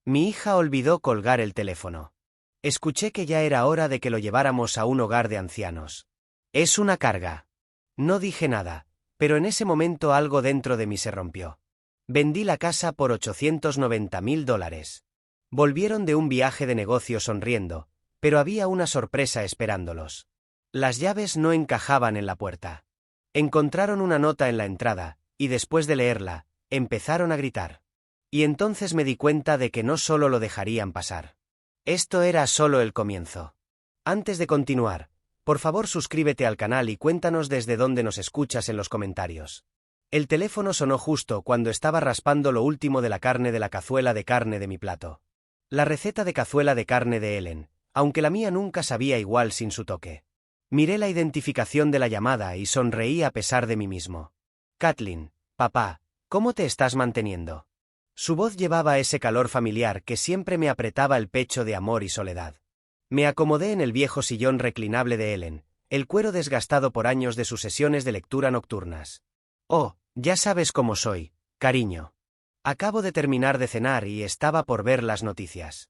Mi hija olvidó colgar el teléfono. Escuché que ya era hora de que lo lleváramos a un hogar de ancianos. Es una carga. No dije nada, pero en ese momento algo dentro de mí se rompió. Vendí la casa por $890.000. Volvieron de un viaje de negocio sonriendo, pero había una sorpresa esperándolos. Las llaves no encajaban en la puerta. Encontraron una nota en la entrada, y después de leerla, empezaron a gritar. Y entonces me di cuenta de que no solo lo dejarían pasar. Esto era solo el comienzo. Antes de continuar, por favor suscríbete al canal y cuéntanos desde dónde nos escuchas en los comentarios. El teléfono sonó justo cuando estaba raspando lo último de la carne de la cazuela de carne de mi plato. La receta de cazuela de carne de Ellen, aunque la mía nunca sabía igual sin su toque. Miré la identificación de la llamada y sonreí a pesar de mí mismo. Kathleen, papá, ¿cómo te estás manteniendo? Su voz llevaba ese calor familiar que siempre me apretaba el pecho de amor y soledad. Me acomodé en el viejo sillón reclinable de Ellen, el cuero desgastado por años de sus sesiones de lectura nocturnas. Oh, ya sabes cómo soy, cariño. Acabo de terminar de cenar y estaba por ver las noticias.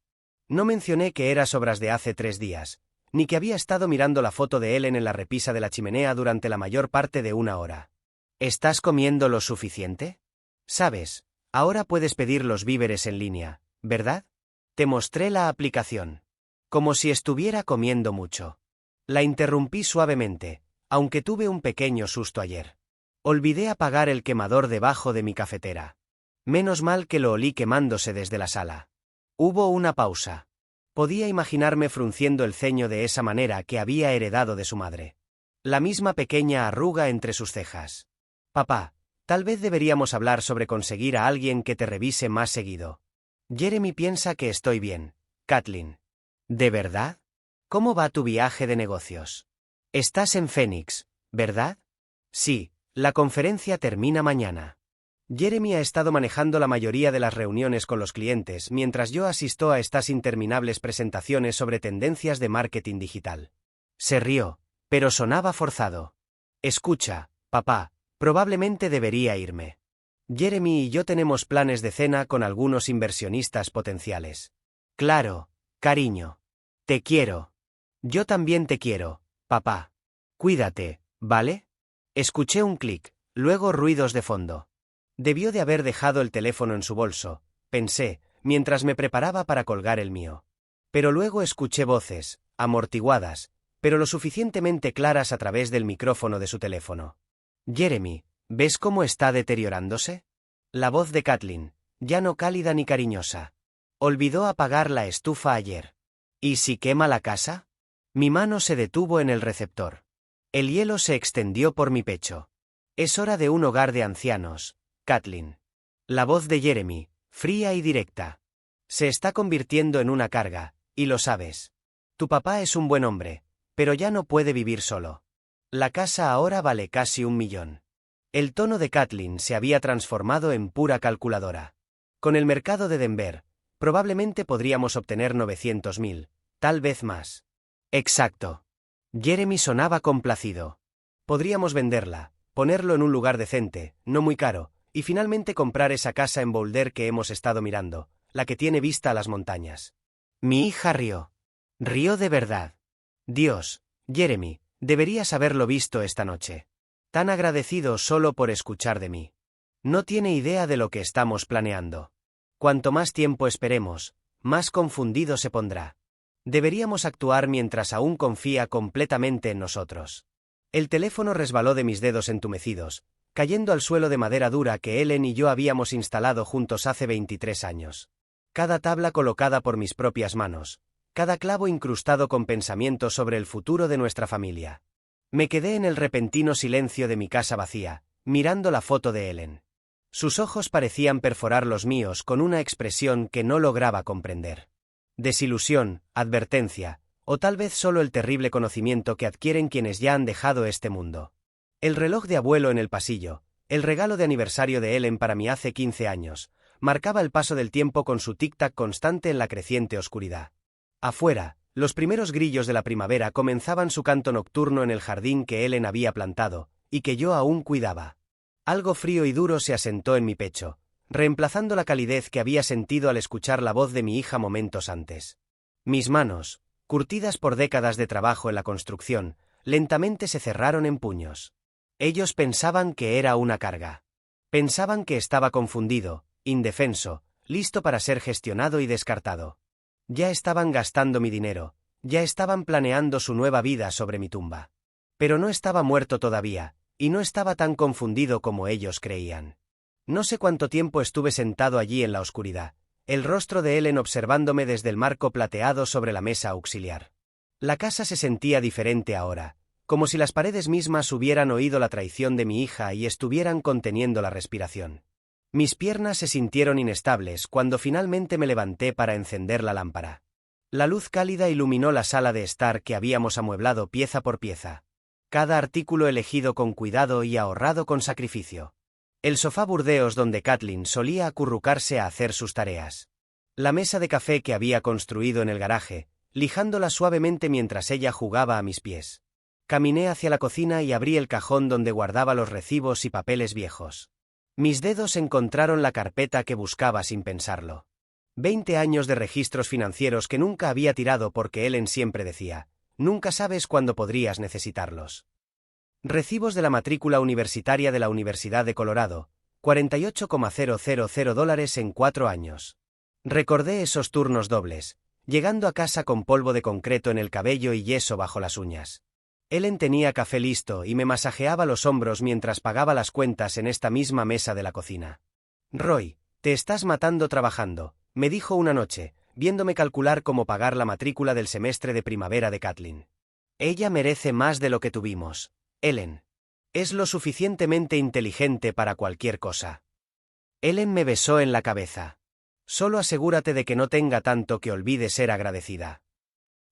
No mencioné que eras obras de hace 3 días, ni que había estado mirando la foto de Ellen en la repisa de la chimenea durante la mayor parte de 1 hora. ¿Estás comiendo lo suficiente? Sabes, ahora puedes pedir los víveres en línea, ¿verdad? Te mostré la aplicación. Como si estuviera comiendo mucho. La interrumpí suavemente, aunque tuve un pequeño susto ayer. Olvidé apagar el quemador debajo de mi cafetera. Menos mal que lo olí quemándose desde la sala. Hubo una pausa. Podía imaginarme frunciendo el ceño de esa manera que había heredado de su madre. La misma pequeña arruga entre sus cejas. Papá, tal vez deberíamos hablar sobre conseguir a alguien que te revise más seguido. Jeremy piensa que estoy bien, Kathleen. ¿De verdad? ¿Cómo va tu viaje de negocios? Estás en Phoenix, ¿verdad? Sí, la conferencia termina mañana. Jeremy ha estado manejando la mayoría de las reuniones con los clientes mientras yo asisto a estas interminables presentaciones sobre tendencias de marketing digital. Se rió, pero sonaba forzado. Escucha, papá, probablemente debería irme. Jeremy y yo tenemos planes de cena con algunos inversionistas potenciales. Claro, cariño. Te quiero. Yo también te quiero, papá. Cuídate, ¿vale? Escuché un clic, luego ruidos de fondo. Debió de haber dejado el teléfono en su bolso, pensé, mientras me preparaba para colgar el mío. Pero luego escuché voces, amortiguadas, pero lo suficientemente claras a través del micrófono de su teléfono. Jeremy, ¿ves cómo está deteriorándose? La voz de Kathleen, ya no cálida ni cariñosa. Olvidó apagar la estufa ayer. ¿Y si quema la casa? Mi mano se detuvo en el receptor. El hielo se extendió por mi pecho. Es hora de un hogar de ancianos, Kathleen. La voz de Jeremy, fría y directa. Se está convirtiendo en una carga, y lo sabes. Tu papá es un buen hombre, pero ya no puede vivir solo. La casa ahora vale casi $1 millón. El tono de Kathleen se había transformado en pura calculadora. Con el mercado de Denver, probablemente podríamos obtener 900.000, tal vez más. Exacto. Jeremy sonaba complacido. Podríamos venderla, ponerlo en un lugar decente, no muy caro, y finalmente comprar esa casa en Boulder que hemos estado mirando, la que tiene vista a las montañas. Mi hija rió. Rió de verdad. Dios, Jeremy, deberías haberlo visto esta noche. Tan agradecido solo por escuchar de mí. No tiene idea de lo que estamos planeando. Cuanto más tiempo esperemos, más confundido se pondrá. Deberíamos actuar mientras aún confía completamente en nosotros. El teléfono resbaló de mis dedos entumecidos, cayendo al suelo de madera dura que Ellen y yo habíamos instalado juntos hace 23 años. Cada tabla colocada por mis propias manos, cada clavo incrustado con pensamientos sobre el futuro de nuestra familia. Me quedé en el repentino silencio de mi casa vacía, mirando la foto de Ellen. Sus ojos parecían perforar los míos con una expresión que no lograba comprender. Desilusión, advertencia, o tal vez solo el terrible conocimiento que adquieren quienes ya han dejado este mundo. El reloj de abuelo en el pasillo, el regalo de aniversario de Ellen para mí hace 15 años, marcaba el paso del tiempo con su tic-tac constante en la creciente oscuridad. Afuera, los primeros grillos de la primavera comenzaban su canto nocturno en el jardín que Ellen había plantado, y que yo aún cuidaba. Algo frío y duro se asentó en mi pecho, reemplazando la calidez que había sentido al escuchar la voz de mi hija momentos antes. Mis manos, curtidas por décadas de trabajo en la construcción, lentamente se cerraron en puños. Ellos pensaban que era una carga. Pensaban que estaba confundido, indefenso, listo para ser gestionado y descartado. Ya estaban gastando mi dinero, ya estaban planeando su nueva vida sobre mi tumba. Pero no estaba muerto todavía, y no estaba tan confundido como ellos creían. No sé cuánto tiempo estuve sentado allí en la oscuridad, el rostro de Ellen observándome desde el marco plateado sobre la mesa auxiliar. La casa se sentía diferente ahora, como si las paredes mismas hubieran oído la traición de mi hija y estuvieran conteniendo la respiración. Mis piernas se sintieron inestables cuando finalmente me levanté para encender la lámpara. La luz cálida iluminó la sala de estar que habíamos amueblado pieza por pieza. Cada artículo elegido con cuidado y ahorrado con sacrificio. El sofá burdeos donde Kathleen solía acurrucarse a hacer sus tareas. La mesa de café que había construido en el garaje, lijándola suavemente mientras ella jugaba a mis pies. Caminé hacia la cocina y abrí el cajón donde guardaba los recibos y papeles viejos. Mis dedos encontraron la carpeta que buscaba sin pensarlo. 20 años de registros financieros que nunca había tirado porque Ellen siempre decía, nunca sabes cuándo podrías necesitarlos. Recibos de la matrícula universitaria de la Universidad de Colorado, $48,000 en 4 años. Recordé esos turnos dobles, llegando a casa con polvo de concreto en el cabello y yeso bajo las uñas. Ellen tenía café listo y me masajeaba los hombros mientras pagaba las cuentas en esta misma mesa de la cocina. Roy, te estás matando trabajando, me dijo una noche, viéndome calcular cómo pagar la matrícula del semestre de primavera de Kathleen. Ella merece más de lo que tuvimos, Ellen. Es lo suficientemente inteligente para cualquier cosa. Ellen me besó en la cabeza. Solo asegúrate de que no tenga tanto que olvide ser agradecida.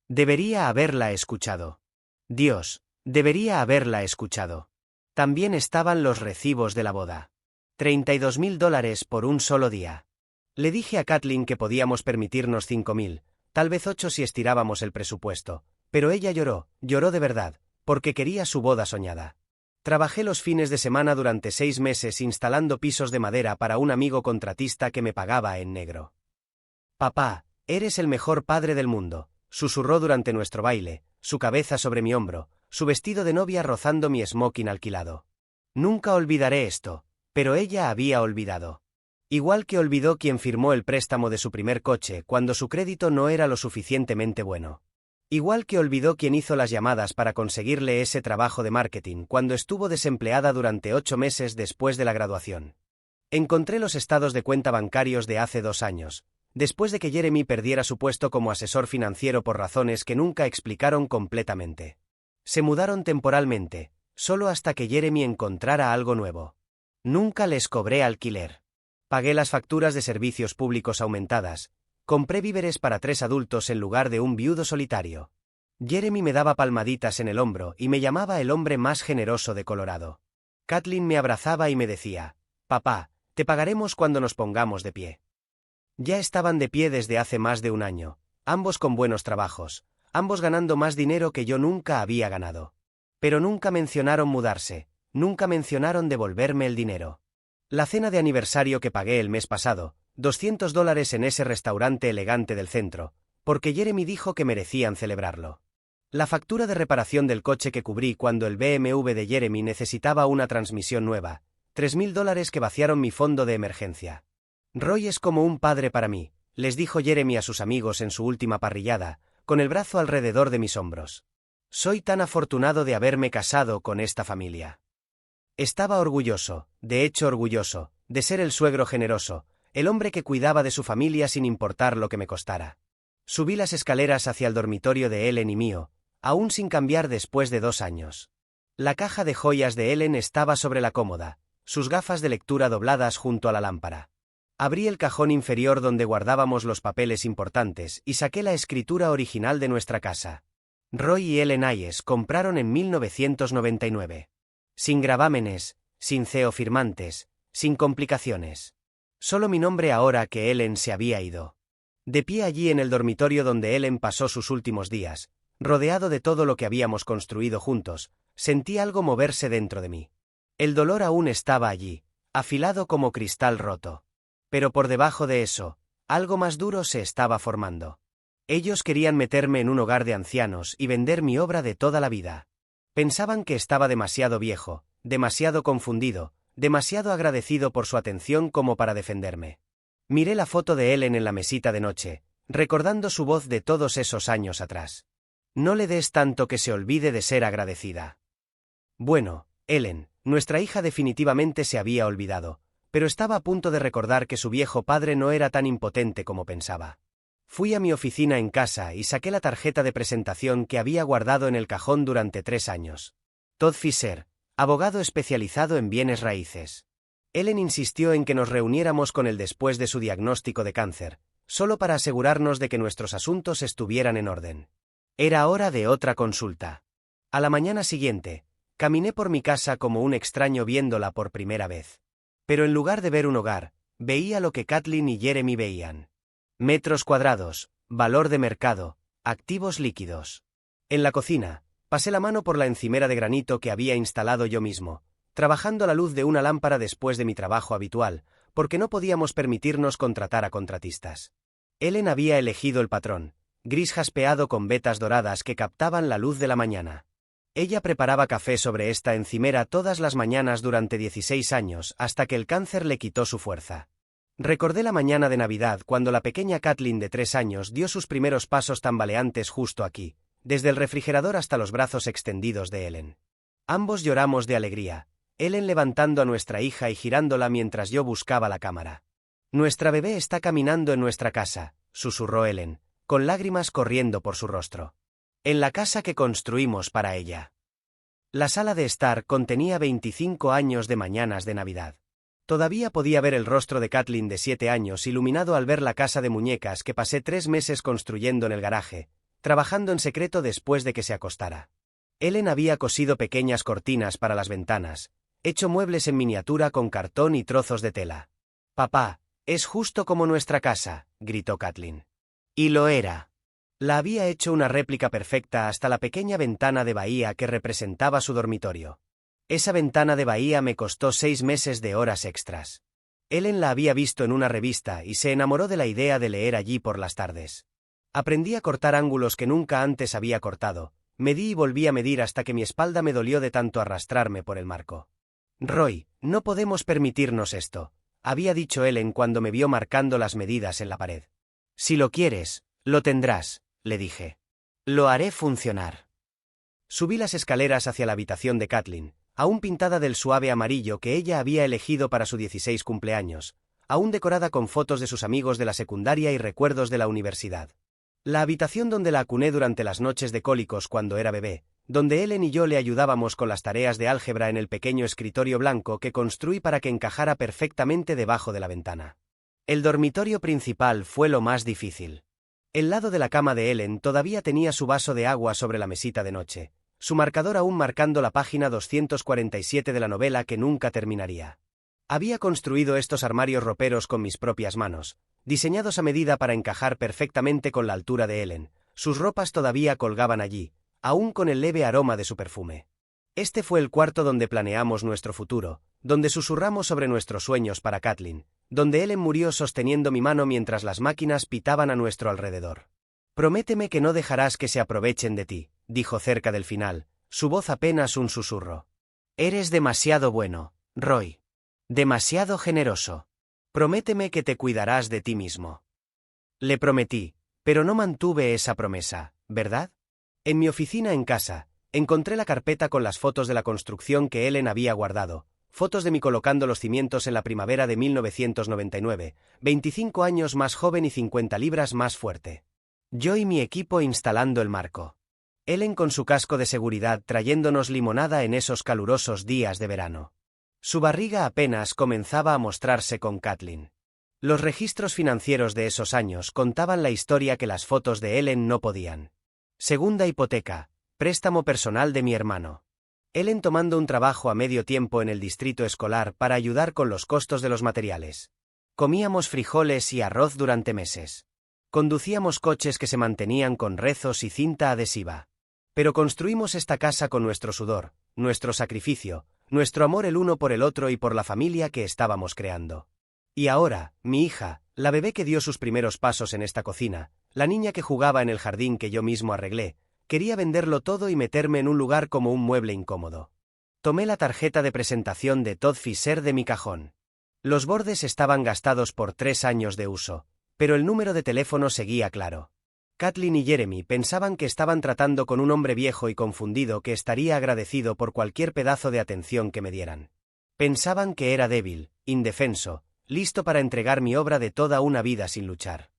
Debería haberla escuchado. Dios, debería haberla escuchado. También estaban los recibos de la boda. $32,000 por un solo día. Le dije a Kathleen que podíamos permitirnos 5,000, tal vez 8 si estirábamos el presupuesto, pero ella lloró de verdad, porque quería su boda soñada. Trabajé los fines de semana durante 6 meses instalando pisos de madera para un amigo contratista que me pagaba en negro. Papá, eres el mejor padre del mundo, susurró durante nuestro baile, su cabeza sobre mi hombro, su vestido de novia rozando mi smoking alquilado. Nunca olvidaré esto, pero ella había olvidado. Igual que olvidó quien firmó el préstamo de su primer coche cuando su crédito no era lo suficientemente bueno. Igual que olvidó quien hizo las llamadas para conseguirle ese trabajo de marketing cuando estuvo desempleada durante 8 meses después de la graduación. Encontré los estados de cuenta bancarios de hace 2 años, después de que Jeremy perdiera su puesto como asesor financiero por razones que nunca explicaron completamente. Se mudaron temporalmente, solo hasta que Jeremy encontrara algo nuevo. Nunca les cobré alquiler. Pagué las facturas de servicios públicos aumentadas, compré víveres para 3 adultos en lugar de un viudo solitario. Jeremy me daba palmaditas en el hombro y me llamaba el hombre más generoso de Colorado. Kathleen me abrazaba y me decía, papá, te pagaremos cuando nos pongamos de pie. Ya estaban de pie desde hace más de un año, ambos con buenos trabajos, ambos ganando más dinero que yo nunca había ganado. Pero nunca mencionaron mudarse, nunca mencionaron devolverme el dinero. La cena de aniversario que pagué el mes pasado, $200 en ese restaurante elegante del centro, porque Jeremy dijo que merecían celebrarlo. La factura de reparación del coche que cubrí cuando el BMW de Jeremy necesitaba una transmisión nueva, $3,000 que vaciaron mi fondo de emergencia. Roy es como un padre para mí, les dijo Jeremy a sus amigos en su última parrillada, con el brazo alrededor de mis hombros. Soy tan afortunado de haberme casado con esta familia. Estaba orgulloso, de hecho orgulloso, de ser el suegro generoso, el hombre que cuidaba de su familia sin importar lo que me costara. Subí las escaleras hacia el dormitorio de Ellen y mío, aún sin cambiar después de 2 años. La caja de joyas de Ellen estaba sobre la cómoda, sus gafas de lectura dobladas junto a la lámpara. Abrí el cajón inferior donde guardábamos los papeles importantes y saqué la escritura original de nuestra casa. Roy y Ellen Hayes compraron en 1999. Sin gravámenes, sin firmantes, sin complicaciones. Solo mi nombre ahora que Ellen se había ido. De pie allí en el dormitorio donde Ellen pasó sus últimos días, rodeado de todo lo que habíamos construido juntos, sentí algo moverse dentro de mí. El dolor aún estaba allí, afilado como cristal roto. Pero por debajo de eso, algo más duro se estaba formando. Ellos querían meterme en un hogar de ancianos y vender mi obra de toda la vida. Pensaban que estaba demasiado viejo, demasiado confundido, demasiado agradecido por su atención como para defenderme. Miré la foto de Ellen en la mesita de noche, recordando su voz de todos esos años atrás. No le des tanto que se olvide de ser agradecida. Bueno, Ellen, nuestra hija definitivamente se había olvidado, pero estaba a punto de recordar que su viejo padre no era tan impotente como pensaba. Fui a mi oficina en casa y saqué la tarjeta de presentación que había guardado en el cajón durante 3 años. Todd Fisher, abogado especializado en bienes raíces. Ellen insistió en que nos reuniéramos con él después de su diagnóstico de cáncer, solo para asegurarnos de que nuestros asuntos estuvieran en orden. Era hora de otra consulta. A la mañana siguiente, caminé por mi casa como un extraño viéndola por primera vez. Pero en lugar de ver un hogar, veía lo que Kathleen y Jeremy veían. Metros cuadrados, valor de mercado, activos líquidos. En la cocina, pasé la mano por la encimera de granito que había instalado yo mismo, trabajando a la luz de una lámpara después de mi trabajo habitual, porque no podíamos permitirnos contratar a contratistas. Ellen había elegido el patrón, gris jaspeado con vetas doradas que captaban la luz de la mañana. Ella preparaba café sobre esta encimera todas las mañanas durante 16 años hasta que el cáncer le quitó su fuerza. Recordé la mañana de Navidad cuando la pequeña Kathleen de 3 años dio sus primeros pasos tambaleantes justo aquí, desde el refrigerador hasta los brazos extendidos de Ellen. Ambos lloramos de alegría, Ellen levantando a nuestra hija y girándola mientras yo buscaba la cámara. «Nuestra bebé está caminando en nuestra casa», susurró Ellen, con lágrimas corriendo por su rostro. «En la casa que construimos para ella». La sala de estar contenía 25 años de mañanas de Navidad. Todavía podía ver el rostro de Kathleen de 7 años iluminado al ver la casa de muñecas que pasé 3 meses construyendo en el garaje, trabajando en secreto después de que se acostara. Ellen había cosido pequeñas cortinas para las ventanas, hecho muebles en miniatura con cartón y trozos de tela. «Papá, es justo como nuestra casa», gritó Kathleen. Y lo era. La había hecho una réplica perfecta hasta la pequeña ventana de bahía que representaba su dormitorio. Esa ventana de bahía me costó 6 meses de horas extras. Ellen la había visto en una revista y se enamoró de la idea de leer allí por las tardes. Aprendí a cortar ángulos que nunca antes había cortado, medí y volví a medir hasta que mi espalda me dolió de tanto arrastrarme por el marco. «Roy, no podemos permitirnos esto», había dicho Ellen cuando me vio marcando las medidas en la pared. «Si lo quieres, lo tendrás», le dije. «Lo haré funcionar». Subí las escaleras hacia la habitación de Kathleen, aún pintada del suave amarillo que ella había elegido para su 16 cumpleaños, aún decorada con fotos de sus amigos de la secundaria y recuerdos de la universidad. La habitación donde la acuné durante las noches de cólicos cuando era bebé, donde Ellen y yo le ayudábamos con las tareas de álgebra en el pequeño escritorio blanco que construí para que encajara perfectamente debajo de la ventana. El dormitorio principal fue lo más difícil. El lado de la cama de Ellen todavía tenía su vaso de agua sobre la mesita de noche, su marcador aún marcando la página 247 de la novela que nunca terminaría. Había construido estos armarios roperos con mis propias manos, diseñados a medida para encajar perfectamente con la altura de Ellen. Sus ropas todavía colgaban allí, aún con el leve aroma de su perfume. Este fue el cuarto donde planeamos nuestro futuro, donde susurramos sobre nuestros sueños para Kathleen, donde Ellen murió sosteniendo mi mano mientras las máquinas pitaban a nuestro alrededor. «Prométeme que no dejarás que se aprovechen de ti», dijo cerca del final, su voz apenas un susurro. «Eres demasiado bueno, Roy. Demasiado generoso. Prométeme que te cuidarás de ti mismo». Le prometí, pero no mantuve esa promesa, ¿verdad? En mi oficina en casa, encontré la carpeta con las fotos de la construcción que Ellen había guardado, fotos de mí colocando los cimientos en la primavera de 1999, 25 años más joven y 50 libras más fuerte. Yo y mi equipo instalando el marco. Ellen con su casco de seguridad trayéndonos limonada en esos calurosos días de verano. Su barriga apenas comenzaba a mostrarse con Kathleen. Los registros financieros de esos años contaban la historia que las fotos de Ellen no podían. Segunda hipoteca, préstamo personal de mi hermano. Ellen tomando un trabajo a medio tiempo en el distrito escolar para ayudar con los costos de los materiales. Comíamos frijoles y arroz durante meses. Conducíamos coches que se mantenían con rezos y cinta adhesiva. Pero construimos esta casa con nuestro sudor, nuestro sacrificio, nuestro amor el uno por el otro y por la familia que estábamos creando. Y ahora, mi hija, la bebé que dio sus primeros pasos en esta cocina, la niña que jugaba en el jardín que yo mismo arreglé, quería venderlo todo y meterme en un lugar como un mueble incómodo. Tomé la tarjeta de presentación de Todd Fisher de mi cajón. Los bordes estaban gastados por 3 años de uso, pero el número de teléfono seguía claro. Kathleen y Jeremy pensaban que estaban tratando con un hombre viejo y confundido que estaría agradecido por cualquier pedazo de atención que me dieran. Pensaban que era débil, indefenso, listo para entregar mi obra de toda una vida sin luchar.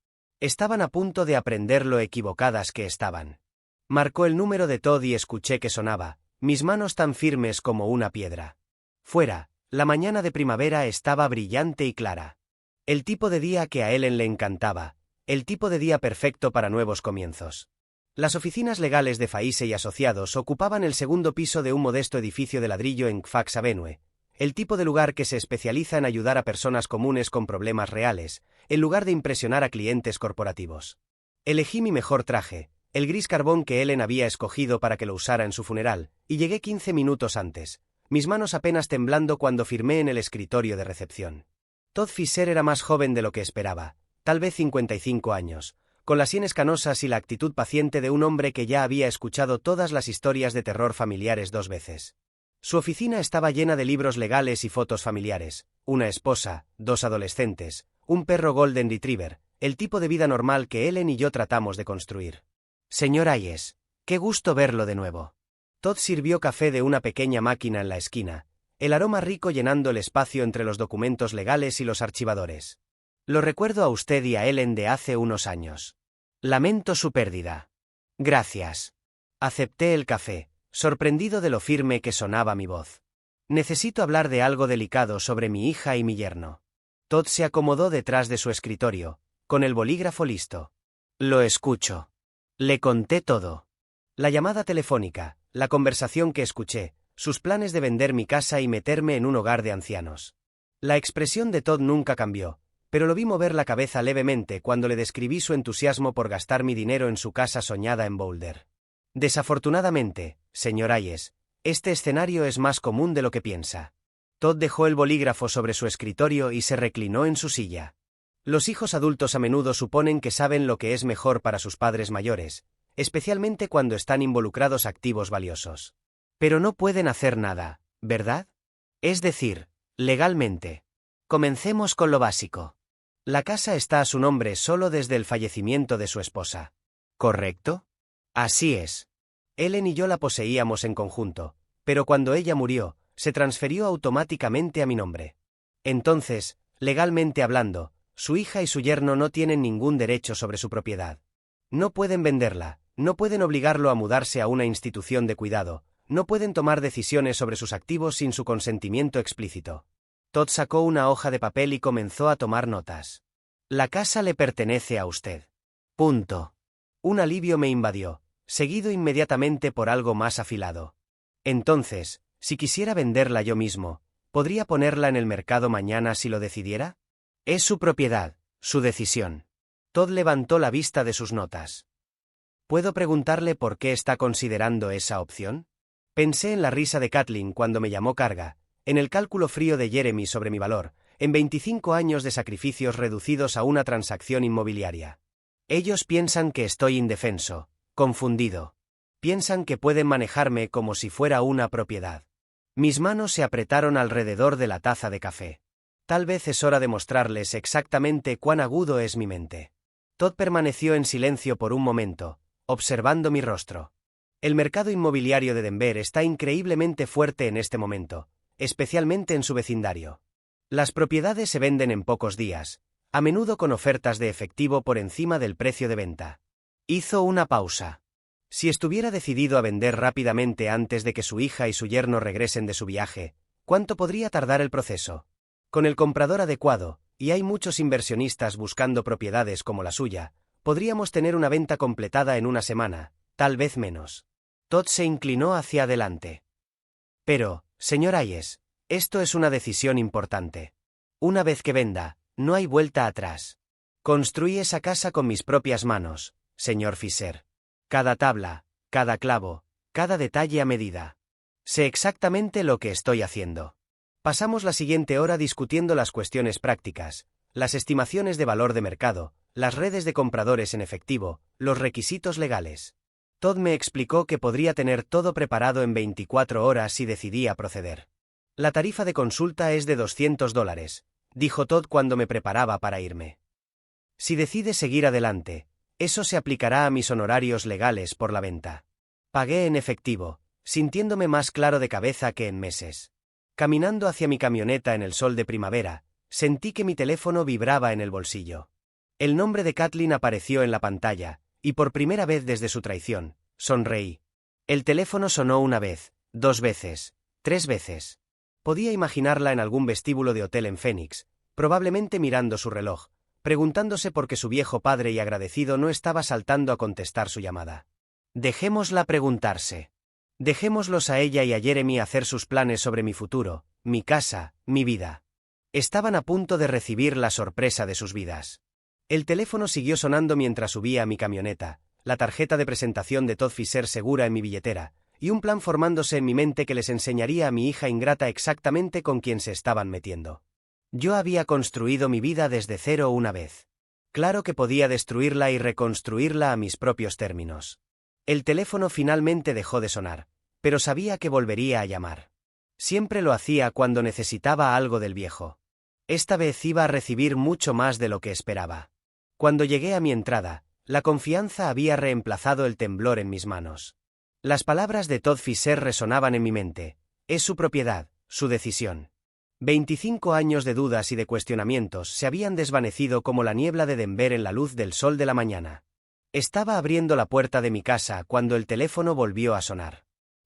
Estaban a punto de aprender lo equivocadas que estaban. Marcó el número de Todd y escuché que sonaba, mis manos tan firmes como una piedra. Fuera, la mañana de primavera estaba brillante y clara. El tipo de día que a Ellen le encantaba, el tipo de día perfecto para nuevos comienzos. Las oficinas legales de Faise y Asociados ocupaban el segundo piso de un modesto edificio de ladrillo en Fax Avenue, el tipo de lugar que se especializa en ayudar a personas comunes con problemas reales, en lugar de impresionar a clientes corporativos. Elegí mi mejor traje, el gris carbón que Ellen había escogido para que lo usara en su funeral, y llegué 15 minutos antes, mis manos apenas temblando cuando firmé en el escritorio de recepción. Todd Fisher era más joven de lo que esperaba, tal vez 55 años, con las sienes canosas y la actitud paciente de un hombre que ya había escuchado todas las historias de terror familiares 2 veces. Su oficina estaba llena de libros legales y fotos familiares, una esposa, 2 adolescentes, un perro Golden Retriever, el tipo de vida normal que Ellen y yo tratamos de construir. Señor Hayes, qué gusto verlo de nuevo. Todd sirvió café de una pequeña máquina en la esquina, el aroma rico llenando el espacio entre los documentos legales y los archivadores. Lo recuerdo a usted y a Ellen de hace unos años. Lamento su pérdida. Gracias. Acepté el café, sorprendido de lo firme que sonaba mi voz. Necesito hablar de algo delicado sobre mi hija y mi yerno. Todd se acomodó detrás de su escritorio, con el bolígrafo listo. Lo escucho. Le conté todo. La llamada telefónica, la conversación que escuché, sus planes de vender mi casa y meterme en un hogar de ancianos. La expresión de Todd nunca cambió, pero lo vi mover la cabeza levemente cuando le describí su entusiasmo por gastar mi dinero en su casa soñada en Boulder. Desafortunadamente, señor Hayes, este escenario es más común de lo que piensa. Todd dejó el bolígrafo sobre su escritorio y se reclinó en su silla. Los hijos adultos a menudo suponen que saben lo que es mejor para sus padres mayores, especialmente cuando están involucrados activos valiosos. Pero no pueden hacer nada, ¿verdad? Es decir, legalmente. Comencemos con lo básico. La casa está a su nombre solo desde el fallecimiento de su esposa. ¿Correcto? Así es. Ellen y yo la poseíamos en conjunto, pero cuando ella murió, se transfirió automáticamente a mi nombre. Entonces, legalmente hablando, su hija y su yerno no tienen ningún derecho sobre su propiedad. No pueden venderla, no pueden obligarlo a mudarse a una institución de cuidado, no pueden tomar decisiones sobre sus activos sin su consentimiento explícito. Todd sacó una hoja de papel y comenzó a tomar notas. La casa le pertenece a usted. Punto. Un alivio me invadió, seguido inmediatamente por algo más afilado. Entonces, si quisiera venderla yo mismo, ¿podría ponerla en el mercado mañana si lo decidiera? Es su propiedad, su decisión. Todd levantó la vista de sus notas. ¿Puedo preguntarle por qué está considerando esa opción? Pensé en la risa de Kathleen cuando me llamó carga, en el cálculo frío de Jeremy sobre mi valor, en 25 años de sacrificios reducidos a una transacción inmobiliaria. Ellos piensan que estoy indefenso, confundido. Piensan que pueden manejarme como si fuera una propiedad. Mis manos se apretaron alrededor de la taza de café. Tal vez es hora de mostrarles exactamente cuán agudo es mi mente. Todd permaneció en silencio por un momento, observando mi rostro. El mercado inmobiliario de Denver está increíblemente fuerte en este momento, especialmente en su vecindario. Las propiedades se venden en pocos días, a menudo con ofertas de efectivo por encima del precio de venta. Hizo una pausa. Si estuviera decidido a vender rápidamente antes de que su hija y su yerno regresen de su viaje, ¿cuánto podría tardar el proceso? Con el comprador adecuado, y hay muchos inversionistas buscando propiedades como la suya, podríamos tener una venta completada en una semana, tal vez menos. Todd se inclinó hacia adelante. Pero, señor Hayes, esto es una decisión importante. Una vez que venda, no hay vuelta atrás. Construí esa casa con mis propias manos, señor Fisher. Cada tabla, cada clavo, cada detalle a medida. Sé exactamente lo que estoy haciendo. Pasamos la siguiente hora discutiendo las cuestiones prácticas, las estimaciones de valor de mercado, las redes de compradores en efectivo, los requisitos legales. Todd me explicó que podría tener todo preparado en 24 horas si decidía proceder. La tarifa de consulta es de $200, dijo Todd cuando me preparaba para irme. Si decide seguir adelante, eso se aplicará a mis honorarios legales por la venta. Pagué en efectivo, sintiéndome más claro de cabeza que en meses. Caminando hacia mi camioneta en el sol de primavera, sentí que mi teléfono vibraba en el bolsillo. El nombre de Kathleen apareció en la pantalla, y por primera vez desde su traición, sonreí. El teléfono sonó una vez, 2 veces, 3 veces. Podía imaginarla en algún vestíbulo de hotel en Phoenix, probablemente mirando su reloj, preguntándose por qué su viejo padre y agradecido no estaba saltando a contestar su llamada. Dejémosla preguntarse. Dejémoslos a ella y a Jeremy hacer sus planes sobre mi futuro, mi casa, mi vida. Estaban a punto de recibir la sorpresa de sus vidas. El teléfono siguió sonando mientras subía a mi camioneta, la tarjeta de presentación de Todd Fisher segura en mi billetera, y un plan formándose en mi mente que les enseñaría a mi hija ingrata exactamente con quién se estaban metiendo. Yo había construido mi vida desde cero una vez. Claro que podía destruirla y reconstruirla a mis propios términos. El teléfono finalmente dejó de sonar, pero sabía que volvería a llamar. Siempre lo hacía cuando necesitaba algo del viejo. Esta vez iba a recibir mucho más de lo que esperaba. Cuando llegué a mi entrada, la confianza había reemplazado el temblor en mis manos. Las palabras de Todd Fisher resonaban en mi mente. Es su propiedad, su decisión. 25 años de dudas y de cuestionamientos se habían desvanecido como la niebla de Denver en la luz del sol de la mañana. Estaba abriendo la puerta de mi casa cuando el teléfono volvió a sonar.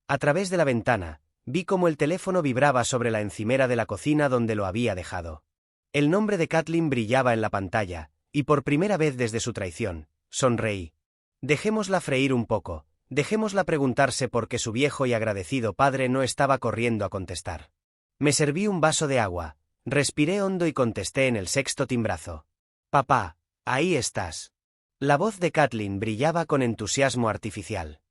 A través de la ventana, vi cómo el teléfono vibraba sobre la encimera de la cocina donde lo había dejado. El nombre de Kathleen brillaba en la pantalla, y por primera vez desde su traición, sonreí. Dejémosla freír un poco, dejémosla preguntarse por qué su viejo y agradecido padre no estaba corriendo a contestar. Me serví un vaso de agua, respiré hondo y contesté en el 6º timbrazo. Papá, ahí estás. La voz de Kathleen brillaba con entusiasmo artificial.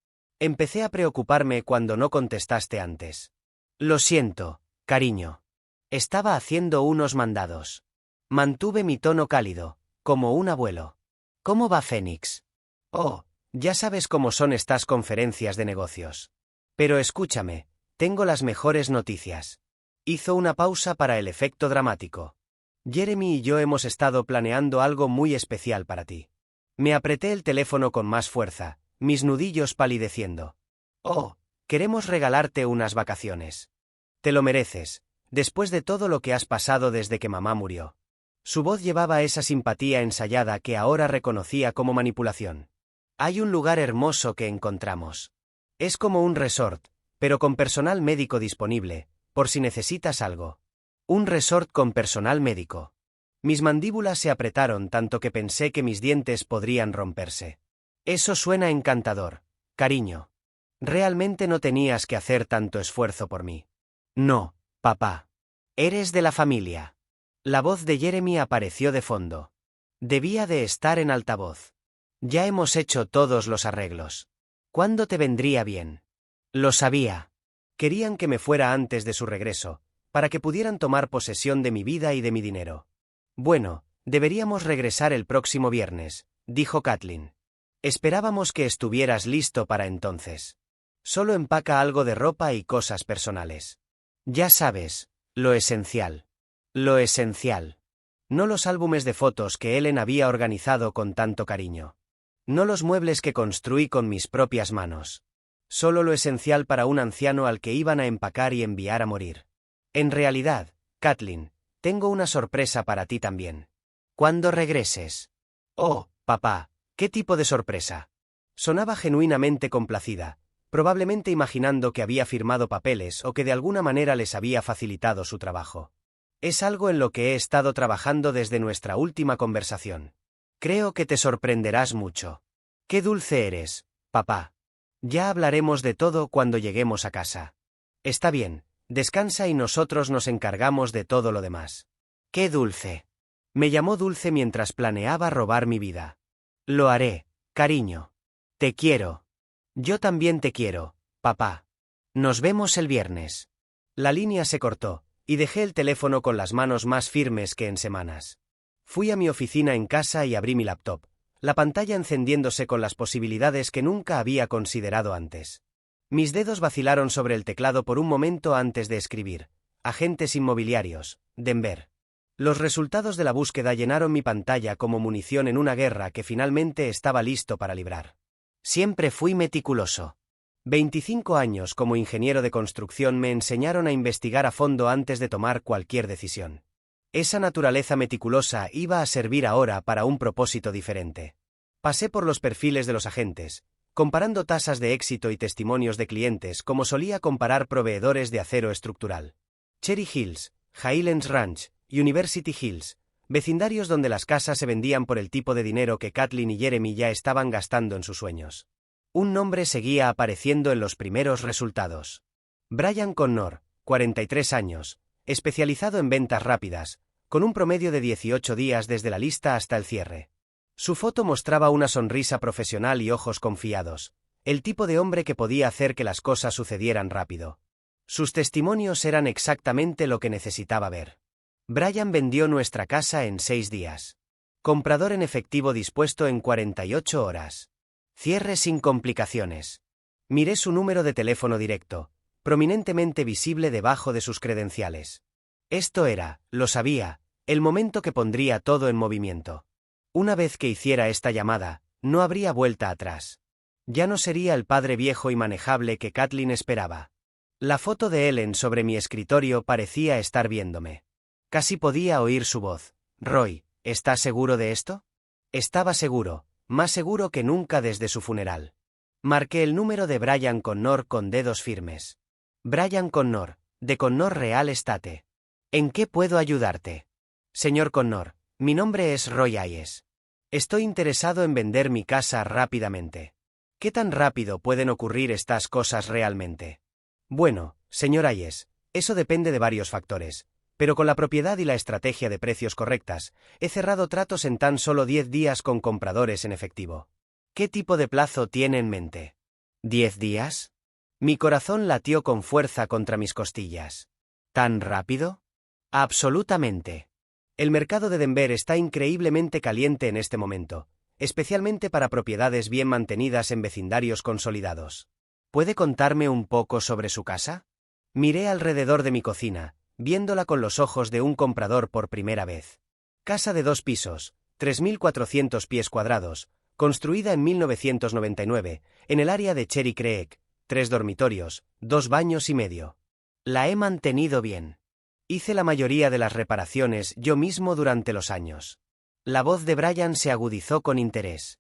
Empecé a preocuparme cuando no contestaste antes. Lo siento, cariño. Estaba haciendo unos mandados. Mantuve mi tono cálido, como un abuelo. ¿Cómo va Phoenix? Oh, ya sabes cómo son estas conferencias de negocios. Pero escúchame, tengo las mejores noticias. Hizo una pausa para el efecto dramático. Jeremy y yo hemos estado planeando algo muy especial para ti. Me apreté el teléfono con más fuerza, mis nudillos palideciendo. Oh, queremos regalarte unas vacaciones. Te lo mereces, después de todo lo que has pasado desde que mamá murió. Su voz llevaba esa simpatía ensayada que ahora reconocía como manipulación. Hay un lugar hermoso que encontramos. Es como un resort, pero con personal médico disponible, por si necesitas algo. Un resort con personal médico. Mis mandíbulas se apretaron tanto que pensé que mis dientes podrían romperse. Eso suena encantador, cariño. Realmente no tenías que hacer tanto esfuerzo por mí. No, papá. Eres de la familia. La voz de Jeremy apareció de fondo. Debía de estar en altavoz. Ya hemos hecho todos los arreglos. ¿Cuándo te vendría bien? Lo sabía. Querían que me fuera antes de su regreso, para que pudieran tomar posesión de mi vida y de mi dinero. Bueno, deberíamos regresar el próximo viernes, dijo Kathleen. Esperábamos que estuvieras listo para entonces. Solo empaca algo de ropa y cosas personales. Ya sabes, lo esencial. Lo esencial. No los álbumes de fotos que Ellen había organizado con tanto cariño. No los muebles que construí con mis propias manos. Solo lo esencial para un anciano al que iban a empacar y enviar a morir. En realidad, Kathleen, tengo una sorpresa para ti también. ¿Cuándo regreses? Oh, papá, ¿qué tipo de sorpresa? Sonaba genuinamente complacida, probablemente imaginando que había firmado papeles o que de alguna manera les había facilitado su trabajo. Es algo en lo que he estado trabajando desde nuestra última conversación. Creo que te sorprenderás mucho. Qué dulce eres, papá. Ya hablaremos de todo cuando lleguemos a casa. Está bien, descansa y nosotros nos encargamos de todo lo demás. ¡Qué dulce! Me llamó dulce mientras planeaba robar mi vida. Lo haré, cariño. Te quiero. Yo también te quiero, papá. Nos vemos el viernes. La línea se cortó, Y dejé el teléfono con las manos más firmes que en semanas. Fui a mi oficina en casa y abrí mi laptop, la pantalla encendiéndose con las posibilidades que nunca había considerado antes. Mis dedos vacilaron sobre el teclado por un momento antes de escribir: agentes inmobiliarios, Denver. Los resultados de la búsqueda llenaron mi pantalla como munición en una guerra que finalmente estaba listo para librar. Siempre fui meticuloso. 25 años como ingeniero de construcción me enseñaron a investigar a fondo antes de tomar cualquier decisión. Esa naturaleza meticulosa iba a servir ahora para un propósito diferente. Pasé por los perfiles de los agentes, comparando tasas de éxito y testimonios de clientes como solía comparar proveedores de acero estructural. Cherry Hills, Highlands Ranch, University Hills, vecindarios donde las casas se vendían por el tipo de dinero que Kathleen y Jeremy ya estaban gastando en sus sueños. Un nombre seguía apareciendo en los primeros resultados. Brian Connor, 43 años, especializado en ventas rápidas, con un promedio de 18 días desde la lista hasta el cierre. Su foto mostraba una sonrisa profesional y ojos confiados, el tipo de hombre que podía hacer que las cosas sucedieran rápido. Sus testimonios eran exactamente lo que necesitaba ver. Brian vendió nuestra casa en 6 días. Comprador en efectivo dispuesto en 48 horas. Cierre sin complicaciones. Miré su número de teléfono directo, prominentemente visible debajo de sus credenciales. Esto era, lo sabía, el momento que pondría todo en movimiento. Una vez que hiciera esta llamada, no habría vuelta atrás. Ya no sería el padre viejo y manejable que Kathleen esperaba. La foto de Ellen sobre mi escritorio parecía estar viéndome. Casi podía oír su voz. Roy, ¿estás seguro de esto? Estaba seguro, más seguro que nunca desde su funeral. Marqué el número de Brian Connor con dedos firmes. Brian Connor, de Connor Real Estate. ¿En qué puedo ayudarte? Señor Connor, mi nombre es Roy Hayes. Estoy interesado en vender mi casa rápidamente. ¿Qué tan rápido pueden ocurrir estas cosas realmente? Bueno, señor Hayes, eso depende de varios factores, pero con la propiedad y la estrategia de precios correctas, he cerrado tratos en tan solo 10 días con compradores en efectivo. ¿Qué tipo de plazo tiene en mente? ¿10 días? Mi corazón latió con fuerza contra mis costillas. ¿Tan rápido? Absolutamente. El mercado de Denver está increíblemente caliente en este momento, especialmente para propiedades bien mantenidas en vecindarios consolidados. ¿Puede contarme un poco sobre su casa? Miré alrededor de mi cocina, viéndola con los ojos de un comprador por primera vez. Casa de 2 pisos, 3.400 pies cuadrados, construida en 1999, en el área de Cherry Creek, 3 dormitorios, 2 baños y medio. La he mantenido bien. Hice la mayoría de las reparaciones yo mismo durante los años. La voz de Brian se agudizó con interés.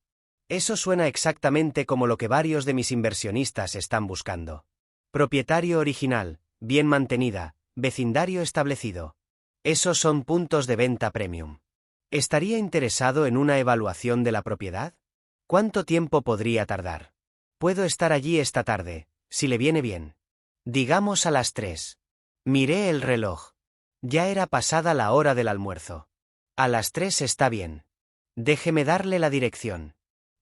Eso suena exactamente como lo que varios de mis inversionistas están buscando. Propietario original, bien mantenida, vecindario establecido. Esos son puntos de venta premium. ¿Estaría interesado en una evaluación de la propiedad? ¿Cuánto tiempo podría tardar? Puedo estar allí esta tarde, si le viene bien. Digamos a las 3. Miré el reloj. Ya era pasada la hora del almuerzo. A las 3 está bien. Déjeme darle la dirección.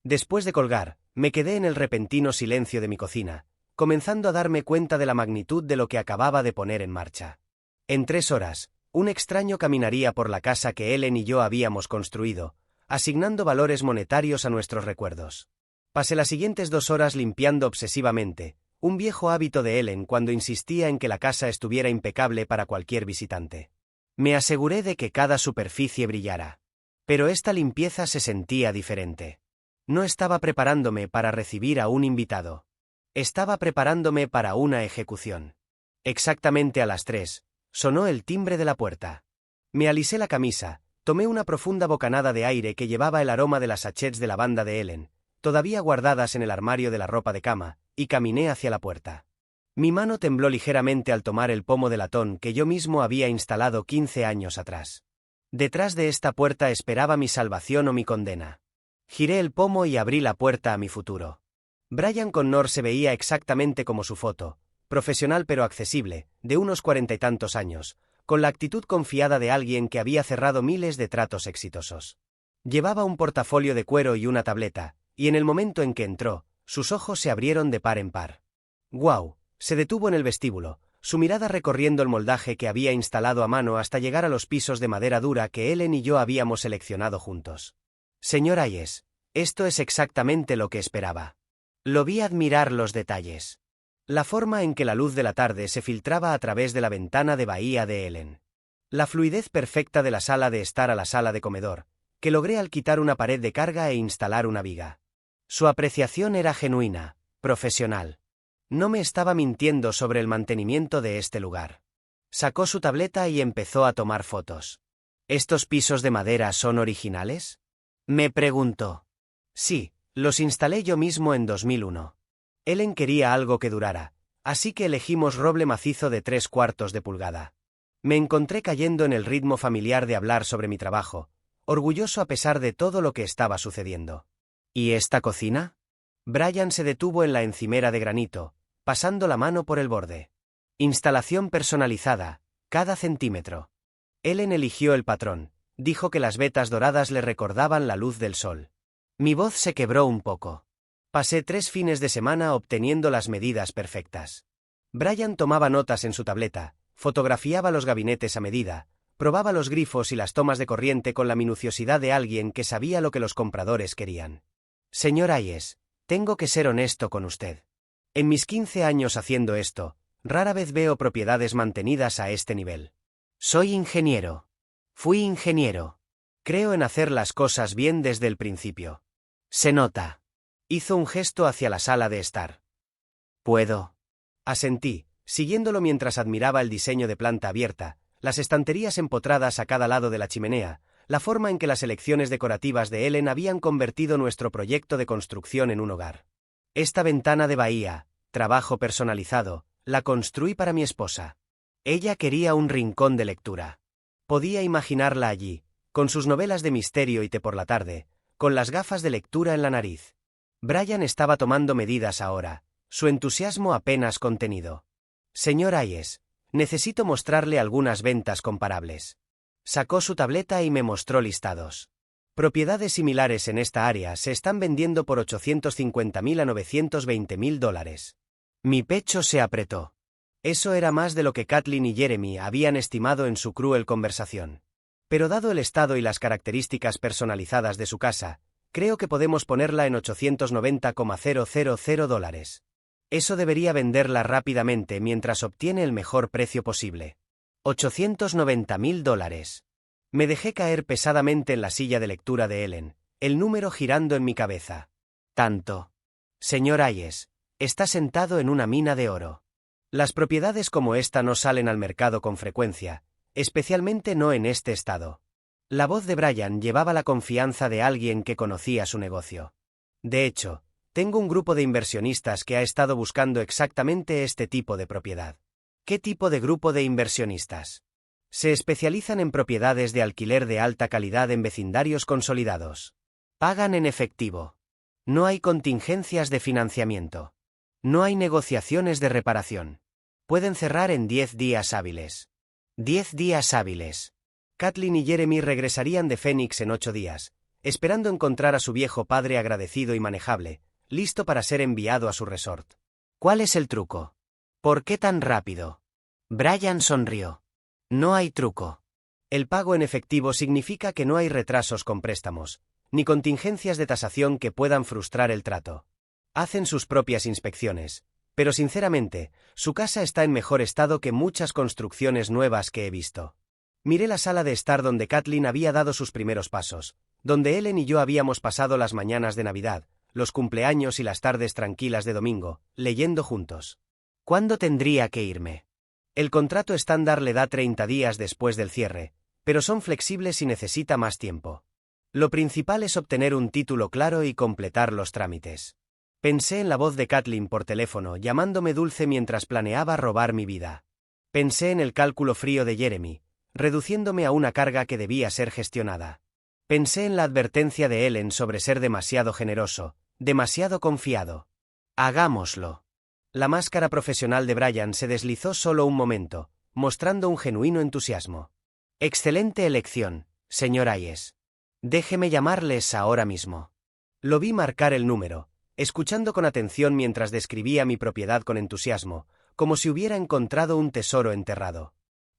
Después de colgar, me quedé en el repentino silencio de mi cocina, comenzando a darme cuenta de la magnitud de lo que acababa de poner en marcha. En 3 horas, un extraño caminaría por la casa que Ellen y yo habíamos construido, asignando valores monetarios a nuestros recuerdos. Pasé las siguientes 2 horas limpiando obsesivamente, un viejo hábito de Ellen cuando insistía en que la casa estuviera impecable para cualquier visitante. Me aseguré de que cada superficie brillara. Pero esta limpieza se sentía diferente. No estaba preparándome para recibir a un invitado. Estaba preparándome para una ejecución. Exactamente a las 3, sonó el timbre de la puerta. Me alisé la camisa, tomé una profunda bocanada de aire que llevaba el aroma de las sachets de lavanda de Ellen, todavía guardadas en el armario de la ropa de cama, y caminé hacia la puerta. Mi mano tembló ligeramente al tomar el pomo de latón que yo mismo había instalado 15 años atrás. Detrás de esta puerta esperaba mi salvación o mi condena. Giré el pomo y abrí la puerta a mi futuro. Brian Connor se veía exactamente como su foto, profesional pero accesible, de unos 40 y tantos años, con la actitud confiada de alguien que había cerrado miles de tratos exitosos. Llevaba un portafolio de cuero y una tableta, y en el momento en que entró, sus ojos se abrieron de par en par. ¡Guau! Se detuvo en el vestíbulo, su mirada recorriendo el moldaje que había instalado a mano hasta llegar a los pisos de madera dura que Ellen y yo habíamos seleccionado juntos. Señor Hayes, esto es exactamente lo que esperaba. Lo vi admirar los detalles. La forma en que la luz de la tarde se filtraba a través de la ventana de bahía de Ellen. La fluidez perfecta de la sala de estar a la sala de comedor, que logré al quitar una pared de carga e instalar una viga. Su apreciación era genuina, profesional. No me estaba mintiendo sobre el mantenimiento de este lugar. Sacó su tableta y empezó a tomar fotos. ¿Estos pisos de madera son originales?, me preguntó. Sí, los instalé yo mismo en 2001. Ellen quería algo que durara, así que elegimos roble macizo de 3/4 de pulgada. Me encontré cayendo en el ritmo familiar de hablar sobre mi trabajo, orgulloso a pesar de todo lo que estaba sucediendo. ¿Y esta cocina? Brian se detuvo en la encimera de granito, pasando la mano por el borde. Instalación personalizada, cada centímetro. Ellen eligió el patrón, dijo que las vetas doradas le recordaban la luz del sol. Mi voz se quebró un poco. Pasé 3 fines de semana obteniendo las medidas perfectas. Brian tomaba notas en su tableta, fotografiaba los gabinetes a medida, probaba los grifos y las tomas de corriente con la minuciosidad de alguien que sabía lo que los compradores querían. Señor Hayes, tengo que ser honesto con usted. En mis 15 años haciendo esto, rara vez veo propiedades mantenidas a este nivel. Soy ingeniero. Fui ingeniero. Creo en hacer las cosas bien desde el principio. Se nota. Hizo un gesto hacia la sala de estar. ¿Puedo? Asentí, siguiéndolo mientras admiraba el diseño de planta abierta, las estanterías empotradas a cada lado de la chimenea, la forma en que las elecciones decorativas de Ellen habían convertido nuestro proyecto de construcción en un hogar. Esta ventana de bahía, trabajo personalizado, la construí para mi esposa. Ella quería un rincón de lectura. Podía imaginarla allí, con sus novelas de misterio y té por la tarde, con las gafas de lectura en la nariz. Brian estaba tomando medidas ahora, su entusiasmo apenas contenido. Señor Hayes, necesito mostrarle algunas ventas comparables. Sacó su tableta y me mostró listados. Propiedades similares en esta área se están vendiendo por $850,000 a $920,000. Mi pecho se apretó. Eso era más de lo que Kathleen y Jeremy habían estimado en su cruel conversación. Pero dado el estado y las características personalizadas de su casa, creo que podemos ponerla en $890,000. Eso debería venderla rápidamente mientras obtiene el mejor precio posible. $890,000. Me dejé caer pesadamente en la silla de lectura de Ellen, el número girando en mi cabeza. Tanto. Señor Hayes, está sentado en una mina de oro. Las propiedades como esta no salen al mercado con frecuencia, especialmente no en este estado. La voz de Brian llevaba la confianza de alguien que conocía su negocio. De hecho, tengo un grupo de inversionistas que ha estado buscando exactamente este tipo de propiedad. ¿Qué tipo de grupo de inversionistas? Se especializan en propiedades de alquiler de alta calidad en vecindarios consolidados. Pagan en efectivo. No hay contingencias de financiamiento. No hay negociaciones de reparación. Pueden cerrar en 10 días hábiles. 10 días hábiles. Kathleen y Jeremy regresarían de Phoenix en 8 días, esperando encontrar a su viejo padre agradecido y manejable, listo para ser enviado a su resort. ¿Cuál es el truco? ¿Por qué tan rápido? Brian sonrió. No hay truco. El pago en efectivo significa que no hay retrasos con préstamos, ni contingencias de tasación que puedan frustrar el trato. Hacen sus propias inspecciones, pero sinceramente, su casa está en mejor estado que muchas construcciones nuevas que he visto. Miré la sala de estar donde Kathleen había dado sus primeros pasos, donde Ellen y yo habíamos pasado las mañanas de Navidad, los cumpleaños y las tardes tranquilas de domingo, leyendo juntos. ¿Cuándo tendría que irme? El contrato estándar le da 30 días después del cierre, pero son flexibles si necesita más tiempo. Lo principal es obtener un título claro y completar los trámites. Pensé en la voz de Kathleen por teléfono llamándome dulce mientras planeaba robar mi vida. Pensé en el cálculo frío de Jeremy, reduciéndome a una carga que debía ser gestionada. Pensé en la advertencia de Ellen sobre ser demasiado generoso, demasiado confiado. Hagámoslo. La máscara profesional de Brian se deslizó solo un momento, mostrando un genuino entusiasmo. Excelente elección, señor Hayes. Déjeme llamarles ahora mismo. Lo vi marcar el número, escuchando con atención mientras describía mi propiedad con entusiasmo, como si hubiera encontrado un tesoro enterrado.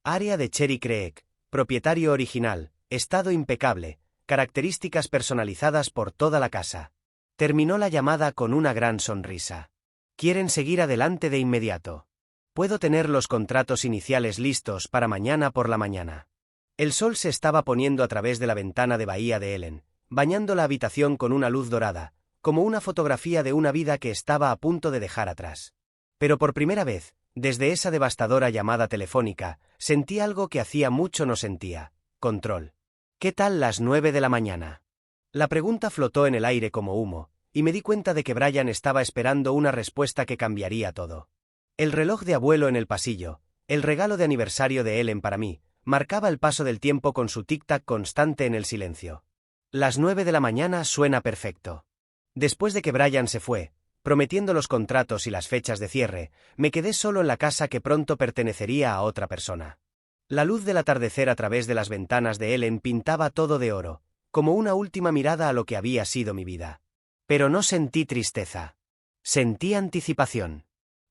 Área de Cherry Creek, propietario original, estado impecable, características personalizadas por toda la casa. Terminó la llamada con una gran sonrisa. Quieren seguir adelante de inmediato. Puedo tener los contratos iniciales listos para mañana por la mañana. El sol se estaba poniendo a través de la ventana de bahía de Ellen, bañando la habitación con una luz dorada, como una fotografía de una vida que estaba a punto de dejar atrás. Pero por primera vez, desde esa devastadora llamada telefónica, sentí algo que hacía mucho no sentía: control. ¿Qué tal las 9 de la mañana? La pregunta flotó en el aire como humo, y me di cuenta de que Brian estaba esperando una respuesta que cambiaría todo. El reloj de abuelo en el pasillo, el regalo de aniversario de Ellen para mí, marcaba el paso del tiempo con su tic-tac constante en el silencio. Las 9 de la mañana suena perfecto. Después de que Brian se fue, prometiendo los contratos y las fechas de cierre, me quedé solo en la casa que pronto pertenecería a otra persona. La luz del atardecer a través de las ventanas de Ellen pintaba todo de oro, como una última mirada a lo que había sido mi vida. Pero no sentí tristeza. Sentí anticipación.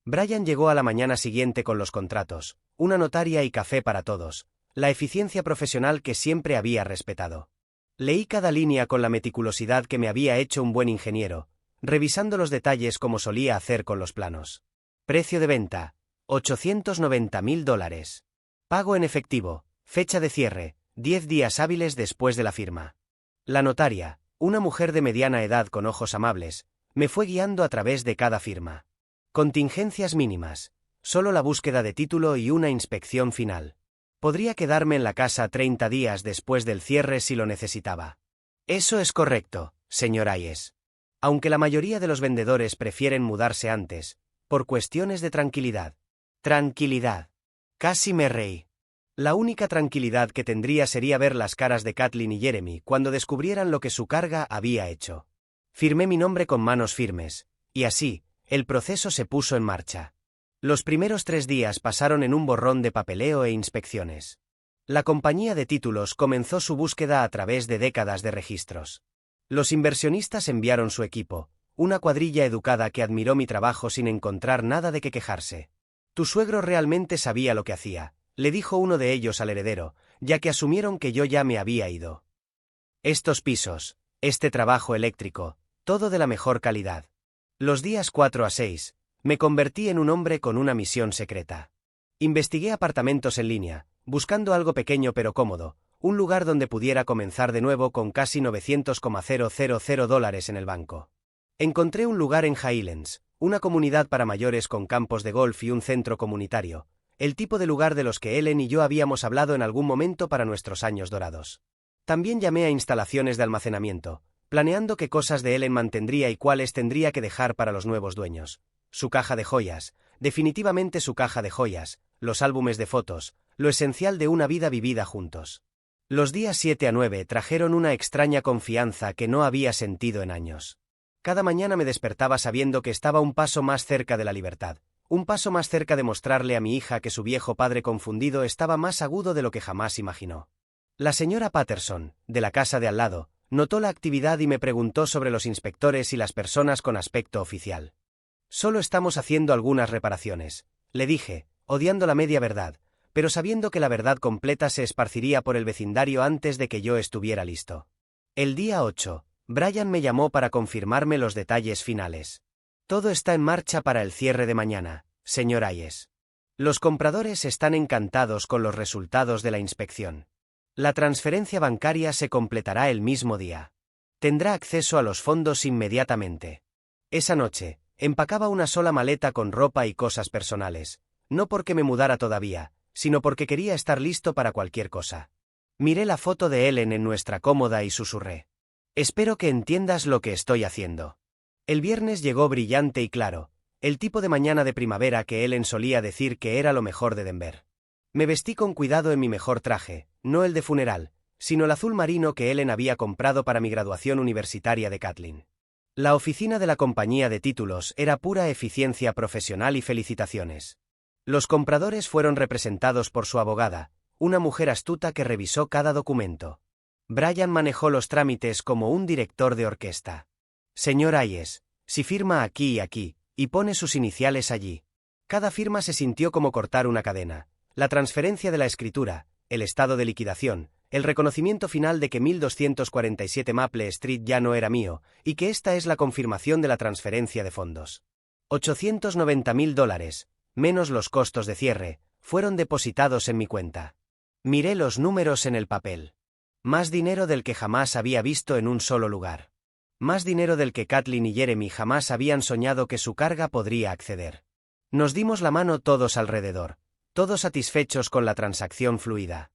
Brian llegó a la mañana siguiente con los contratos, una notaria y café para todos, la eficiencia profesional que siempre había respetado. Leí cada línea con la meticulosidad que me había hecho un buen ingeniero, revisando los detalles como solía hacer con los planos. Precio de venta: $890.000. Pago en efectivo, fecha de cierre, 10 días hábiles después de la firma. La notaria, una mujer de mediana edad con ojos amables, me fue guiando a través de cada firma. Contingencias mínimas, solo la búsqueda de título y una inspección final. Podría quedarme en la casa 30 días después del cierre si lo necesitaba. Eso es correcto, señor Hayes. Aunque la mayoría de los vendedores prefieren mudarse antes, por cuestiones de tranquilidad. Tranquilidad. Casi me reí. La única tranquilidad que tendría sería ver las caras de Kathleen y Jeremy cuando descubrieran lo que su carga había hecho. Firmé mi nombre con manos firmes, y así, el proceso se puso en marcha. Los primeros 3 días pasaron en un borrón de papeleo e inspecciones. La compañía de títulos comenzó su búsqueda a través de décadas de registros. Los inversionistas enviaron su equipo, una cuadrilla educada que admiró mi trabajo sin encontrar nada de qué quejarse. Tu suegro realmente sabía lo que hacía, le dijo uno de ellos al heredero, ya que asumieron que yo ya me había ido. Estos pisos, este trabajo eléctrico, todo de la mejor calidad. Los días 4 a 6, me convertí en un hombre con una misión secreta. Investigué apartamentos en línea, buscando algo pequeño pero cómodo, un lugar donde pudiera comenzar de nuevo con casi $900,000 en el banco. Encontré un lugar en Highlands, una comunidad para mayores con campos de golf y un centro comunitario, el tipo de lugar de los que Ellen y yo habíamos hablado en algún momento para nuestros años dorados. También llamé a instalaciones de almacenamiento, planeando qué cosas de Ellen mantendría y cuáles tendría que dejar para los nuevos dueños. Su caja de joyas, definitivamente su caja de joyas, los álbumes de fotos, lo esencial de una vida vivida juntos. Los días 7 a 9 trajeron una extraña confianza que no había sentido en años. Cada mañana me despertaba sabiendo que estaba un paso más cerca de la libertad, un paso más cerca de mostrarle a mi hija que su viejo padre confundido estaba más agudo de lo que jamás imaginó. La señora Patterson, de la casa de al lado, notó la actividad y me preguntó sobre los inspectores y las personas con aspecto oficial. Solo estamos haciendo algunas reparaciones, le dije, odiando la media verdad, pero sabiendo que la verdad completa se esparciría por el vecindario antes de que yo estuviera listo. El día 8, Brian me llamó para confirmarme los detalles finales. Todo está en marcha para el cierre de mañana, señor Hayes. Los compradores están encantados con los resultados de la inspección. La transferencia bancaria se completará el mismo día. Tendrá acceso a los fondos inmediatamente. Esa noche, empacaba una sola maleta con ropa y cosas personales, no porque me mudara todavía, sino porque quería estar listo para cualquier cosa. Miré la foto de Ellen en nuestra cómoda y susurré: espero que entiendas lo que estoy haciendo. El viernes llegó brillante y claro, el tipo de mañana de primavera que Ellen solía decir que era lo mejor de Denver. Me vestí con cuidado en mi mejor traje, no el de funeral, sino el azul marino que Ellen había comprado para mi graduación universitaria de Kathleen. La oficina de la compañía de títulos era pura eficiencia profesional y felicitaciones. Los compradores fueron representados por su abogada, una mujer astuta que revisó cada documento. Brian manejó los trámites como un director de orquesta. Señor Hayes, si firma aquí y aquí, y pone sus iniciales allí. Cada firma se sintió como cortar una cadena. La transferencia de la escritura, el estado de liquidación, el reconocimiento final de que 1247 Maple Street ya no era mío, y que esta es la confirmación de la transferencia de fondos. $890.000, menos los costos de cierre, fueron depositados en mi cuenta. Miré los números en el papel. Más dinero del que jamás había visto en un solo lugar. Más dinero del que Kathleen y Jeremy jamás habían soñado que su carga podría acceder. Nos dimos la mano todos alrededor, todos satisfechos con la transacción fluida.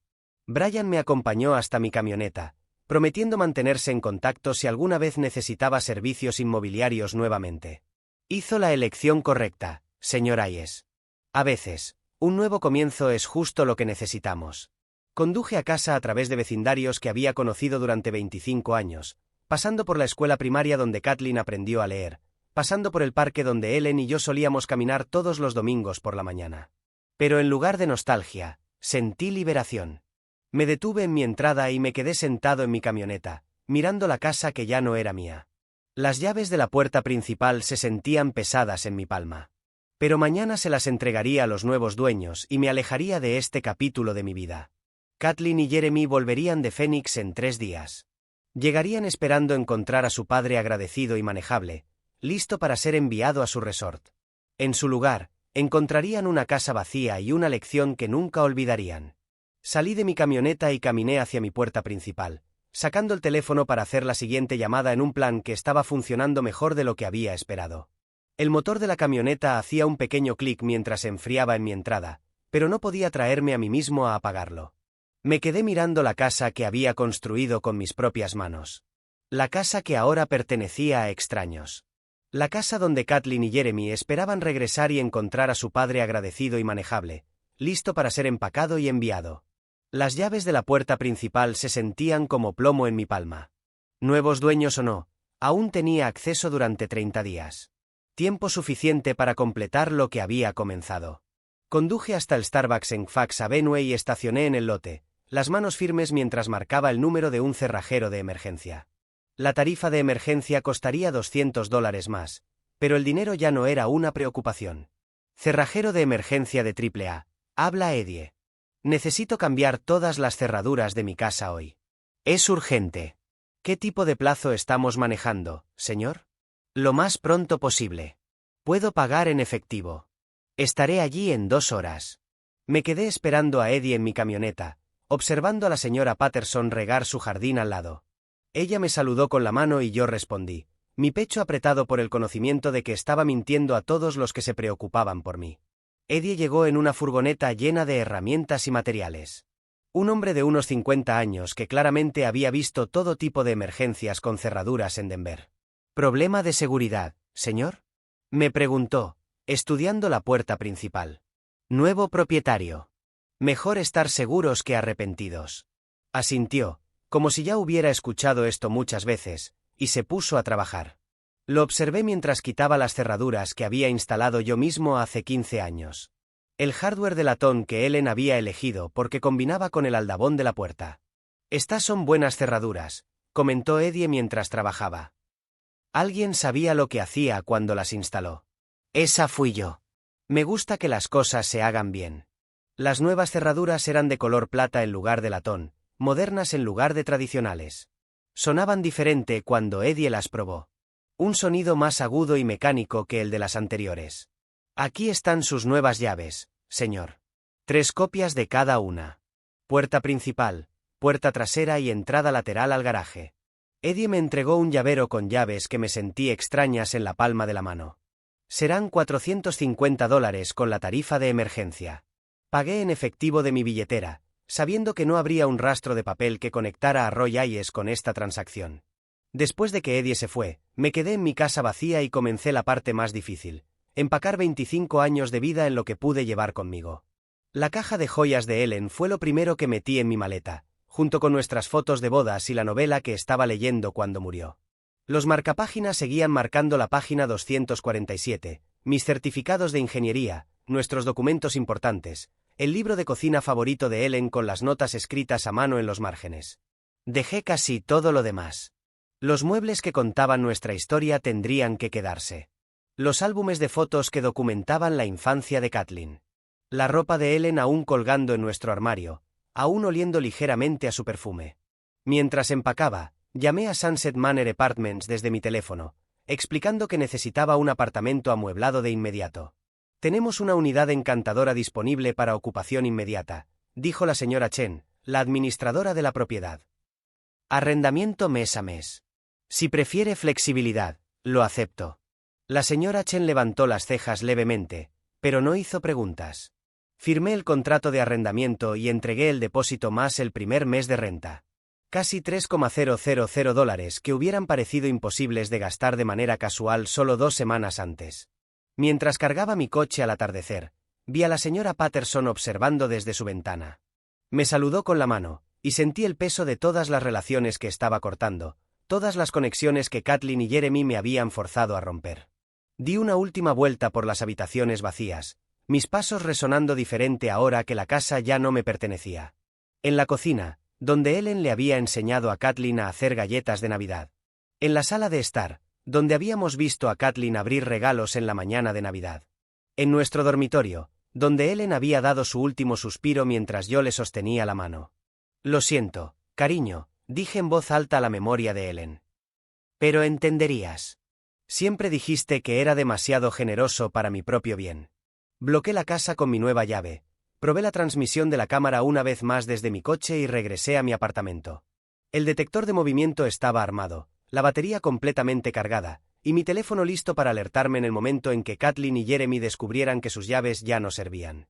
Brian me acompañó hasta mi camioneta, prometiendo mantenerse en contacto si alguna vez necesitaba servicios inmobiliarios nuevamente. Hizo la elección correcta, señor Hayes. A veces, un nuevo comienzo es justo lo que necesitamos. Conduje a casa a través de vecindarios que había conocido durante 25 años, pasando por la escuela primaria donde Kathleen aprendió a leer, pasando por el parque donde Ellen y yo solíamos caminar todos los domingos por la mañana. Pero en lugar de nostalgia, sentí liberación. Me detuve en mi entrada y me quedé sentado en mi camioneta, mirando la casa que ya no era mía. Las llaves de la puerta principal se sentían pesadas en mi palma. Pero mañana se las entregaría a los nuevos dueños y me alejaría de este capítulo de mi vida. Kathleen y Jeremy volverían de Phoenix en 3 días. Llegarían esperando encontrar a su padre agradecido y manejable, listo para ser enviado a su resort. En su lugar, encontrarían una casa vacía y una lección que nunca olvidarían. Salí de mi camioneta y caminé hacia mi puerta principal, sacando el teléfono para hacer la siguiente llamada en un plan que estaba funcionando mejor de lo que había esperado. El motor de la camioneta hacía un pequeño clic mientras se enfriaba en mi entrada, pero no podía traerme a mí mismo a apagarlo. Me quedé mirando la casa que había construido con mis propias manos. La casa que ahora pertenecía a extraños. La casa donde Kathleen y Jeremy esperaban regresar y encontrar a su padre agradecido y manejable, listo para ser empacado y enviado. Las llaves de la puerta principal se sentían como plomo en mi palma. Nuevos dueños o no, aún tenía acceso durante 30 días. Tiempo suficiente para completar lo que había comenzado. Conduje hasta el Starbucks en Fax Avenue y estacioné en el lote, las manos firmes mientras marcaba el número de un cerrajero de emergencia. La tarifa de emergencia costaría $200 más, pero el dinero ya no era una preocupación. Cerrajero de emergencia de AAA, habla Eddie. Necesito cambiar todas las cerraduras de mi casa hoy. Es urgente. ¿Qué tipo de plazo estamos manejando, señor? Lo más pronto posible. Puedo pagar en efectivo. Estaré allí en 2 horas. Me quedé esperando a Eddie en mi camioneta, observando a la señora Patterson regar su jardín al lado. Ella me saludó con la mano y yo respondí, mi pecho apretado por el conocimiento de que estaba mintiendo a todos los que se preocupaban por mí. Eddie llegó en una furgoneta llena de herramientas y materiales. Un hombre de unos 50 años que claramente había visto todo tipo de emergencias con cerraduras en Denver. ¿Problema de seguridad, señor?, me preguntó, estudiando la puerta principal. Nuevo propietario. Mejor estar seguros que arrepentidos. Asintió, como si ya hubiera escuchado esto muchas veces, y se puso a trabajar. Lo observé mientras quitaba las cerraduras que había instalado yo mismo hace 15 años. El hardware de latón que Ellen había elegido porque combinaba con el aldabón de la puerta. Estas son buenas cerraduras, comentó Eddie mientras trabajaba. Alguien sabía lo que hacía cuando las instaló. Esa fui yo. Me gusta que las cosas se hagan bien. Las nuevas cerraduras eran de color plata en lugar de latón, modernas en lugar de tradicionales. Sonaban diferente cuando Eddie las probó. Un sonido más agudo y mecánico que el de las anteriores. Aquí están sus nuevas llaves, señor. 3 copias de cada una. Puerta principal, puerta trasera y entrada lateral al garaje. Eddie me entregó un llavero con llaves que me sentí extrañas en la palma de la mano. Serán $450 con la tarifa de emergencia. Pagué en efectivo de mi billetera, sabiendo que no habría un rastro de papel que conectara a Roy Hayes con esta transacción. Después de que Eddie se fue, me quedé en mi casa vacía y comencé la parte más difícil, empacar 25 años de vida en lo que pude llevar conmigo. La caja de joyas de Ellen fue lo primero que metí en mi maleta, junto con nuestras fotos de bodas y la novela que estaba leyendo cuando murió. Los marcapáginas seguían marcando la página 247, mis certificados de ingeniería, nuestros documentos importantes, el libro de cocina favorito de Ellen con las notas escritas a mano en los márgenes. Dejé casi todo lo demás. Los muebles que contaban nuestra historia tendrían que quedarse. Los álbumes de fotos que documentaban la infancia de Kathleen. La ropa de Ellen aún colgando en nuestro armario, aún oliendo ligeramente a su perfume. Mientras empacaba, llamé a Sunset Manor Apartments desde mi teléfono, explicando que necesitaba un apartamento amueblado de inmediato. Tenemos una unidad encantadora disponible para ocupación inmediata, dijo la señora Chen, la administradora de la propiedad. Arrendamiento mes a mes. Si prefiere flexibilidad, lo acepto. La señora Chen levantó las cejas levemente, pero no hizo preguntas. Firmé el contrato de arrendamiento y entregué el depósito más el primer mes de renta. Casi $3,000 que hubieran parecido imposibles de gastar de manera casual solo 2 semanas antes. Mientras cargaba mi coche al atardecer, vi a la señora Patterson observando desde su ventana. Me saludó con la mano, y sentí el peso de todas las relaciones que estaba cortando, todas las conexiones que Kathleen y Jeremy me habían forzado a romper. Di una última vuelta por las habitaciones vacías, mis pasos resonando diferente ahora que la casa ya no me pertenecía. En la cocina, donde Ellen le había enseñado a Kathleen a hacer galletas de Navidad. En la sala de estar, donde habíamos visto a Kathleen abrir regalos en la mañana de Navidad. En nuestro dormitorio, donde Ellen había dado su último suspiro mientras yo le sostenía la mano. Lo siento, cariño, dije en voz alta a la memoria de Ellen. Pero entenderías. Siempre dijiste que era demasiado generoso para mi propio bien. Bloqueé la casa con mi nueva llave, probé la transmisión de la cámara una vez más desde mi coche y regresé a mi apartamento. El detector de movimiento estaba armado, la batería completamente cargada, y mi teléfono listo para alertarme en el momento en que Kathleen y Jeremy descubrieran que sus llaves ya no servían.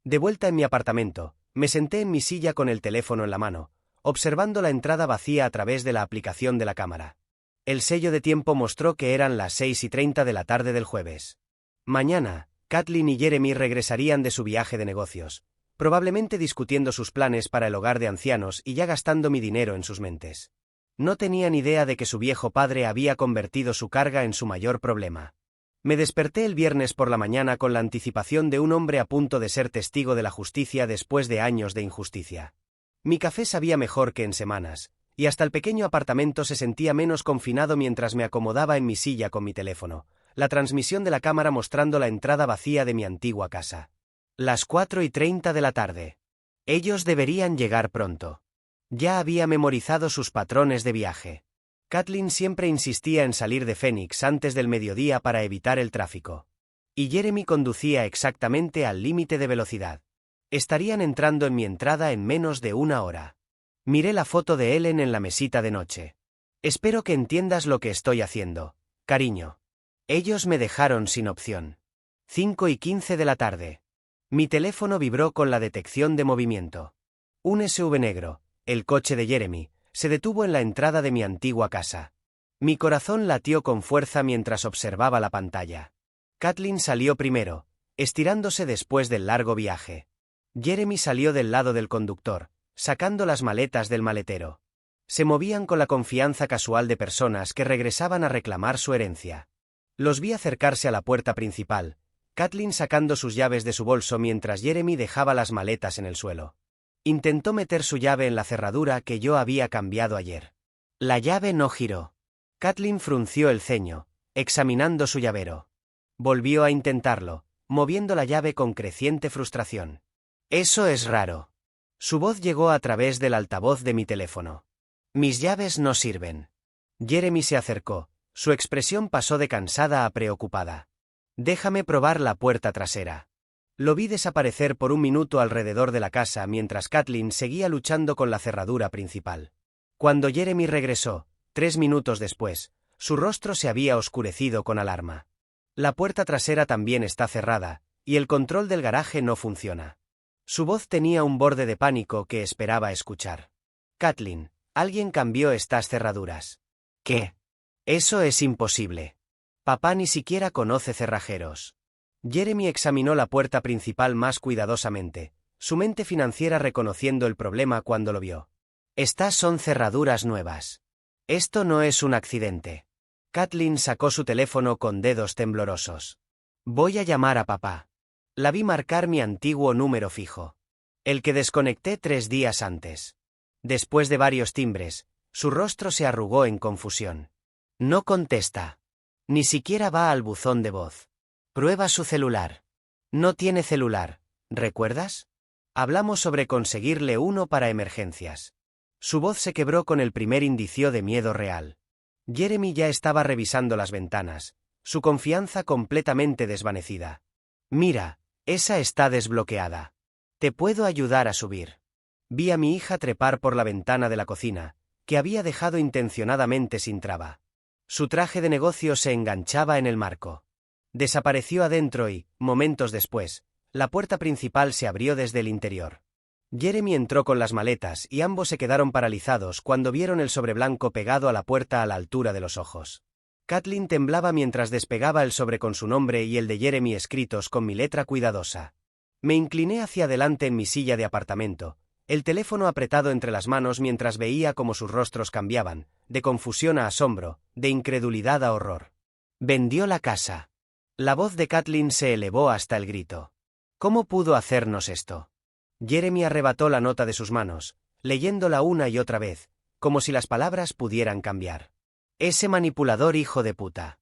De vuelta en mi apartamento, me senté en mi silla con el teléfono en la mano, observando la entrada vacía a través de la aplicación de la cámara. El sello de tiempo mostró que eran las 6:30 de la tarde del jueves. Mañana, Kathleen y Jeremy regresarían de su viaje de negocios, probablemente discutiendo sus planes para el hogar de ancianos y ya gastando mi dinero en sus mentes. No tenían idea de que su viejo padre había convertido su carga en su mayor problema. Me desperté el viernes por la mañana con la anticipación de un hombre a punto de ser testigo de la justicia después de años de injusticia. Mi café sabía mejor que en semanas, y hasta el pequeño apartamento se sentía menos confinado mientras me acomodaba en mi silla con mi teléfono, la transmisión de la cámara mostrando la entrada vacía de mi antigua casa. Las 4:30 de la tarde. Ellos deberían llegar pronto. Ya había memorizado sus patrones de viaje. Kathleen siempre insistía en salir de Phoenix antes del mediodía para evitar el tráfico. Y Jeremy conducía exactamente al límite de velocidad. Estarían entrando en mi entrada en menos de 1 hora. Miré la foto de Ellen en la mesita de noche. Espero que entiendas lo que estoy haciendo, cariño. Ellos me dejaron sin opción. 5:15 de la tarde. Mi teléfono vibró con la detección de movimiento. Un SUV negro, el coche de Jeremy, se detuvo en la entrada de mi antigua casa. Mi corazón latió con fuerza mientras observaba la pantalla. Kathleen salió primero, estirándose después del largo viaje. Jeremy salió del lado del conductor, sacando las maletas del maletero. Se movían con la confianza casual de personas que regresaban a reclamar su herencia. Los vi acercarse a la puerta principal, Kathleen sacando sus llaves de su bolso mientras Jeremy dejaba las maletas en el suelo. Intentó meter su llave en la cerradura que yo había cambiado ayer. La llave no giró. Kathleen frunció el ceño, examinando su llavero. Volvió a intentarlo, moviendo la llave con creciente frustración. Eso es raro. Su voz llegó a través del altavoz de mi teléfono. Mis llaves no sirven. Jeremy se acercó, su expresión pasó de cansada a preocupada. Déjame probar la puerta trasera. Lo vi desaparecer por un minuto alrededor de la casa mientras Kathleen seguía luchando con la cerradura principal. Cuando Jeremy regresó, 3 minutos después, su rostro se había oscurecido con alarma. La puerta trasera también está cerrada, y el control del garaje no funciona. Su voz tenía un borde de pánico que esperaba escuchar. Kathleen, alguien cambió estas cerraduras. ¿Qué? Eso es imposible. Papá ni siquiera conoce cerrajeros. Jeremy examinó la puerta principal más cuidadosamente, su mente financiera reconociendo el problema cuando lo vio. Estas son cerraduras nuevas. Esto no es un accidente. Kathleen sacó su teléfono con dedos temblorosos. Voy a llamar a papá. La vi marcar mi antiguo número fijo. El que desconecté 3 días antes. Después de varios timbres, su rostro se arrugó en confusión. No contesta. Ni siquiera va al buzón de voz. Prueba su celular. No tiene celular, ¿recuerdas? Hablamos sobre conseguirle uno para emergencias. Su voz se quebró con el primer indicio de miedo real. Jeremy ya estaba revisando las ventanas, su confianza completamente desvanecida. Mira, esa está desbloqueada. Te puedo ayudar a subir. Vi a mi hija trepar por la ventana de la cocina, que había dejado intencionadamente sin traba. Su traje de negocio se enganchaba en el marco. Desapareció adentro y, momentos después, la puerta principal se abrió desde el interior. Jeremy entró con las maletas y ambos se quedaron paralizados cuando vieron el sobreblanco pegado a la puerta a la altura de los ojos. Kathleen temblaba mientras despegaba el sobre con su nombre y el de Jeremy escritos con mi letra cuidadosa. Me incliné hacia adelante en mi silla de apartamento, el teléfono apretado entre las manos mientras veía cómo sus rostros cambiaban, de confusión a asombro, de incredulidad a horror. Vendió la casa. La voz de Kathleen se elevó hasta el grito. ¿Cómo pudo hacernos esto? Jeremy arrebató la nota de sus manos, leyéndola una y otra vez, como si las palabras pudieran cambiar. Ese manipulador hijo de puta.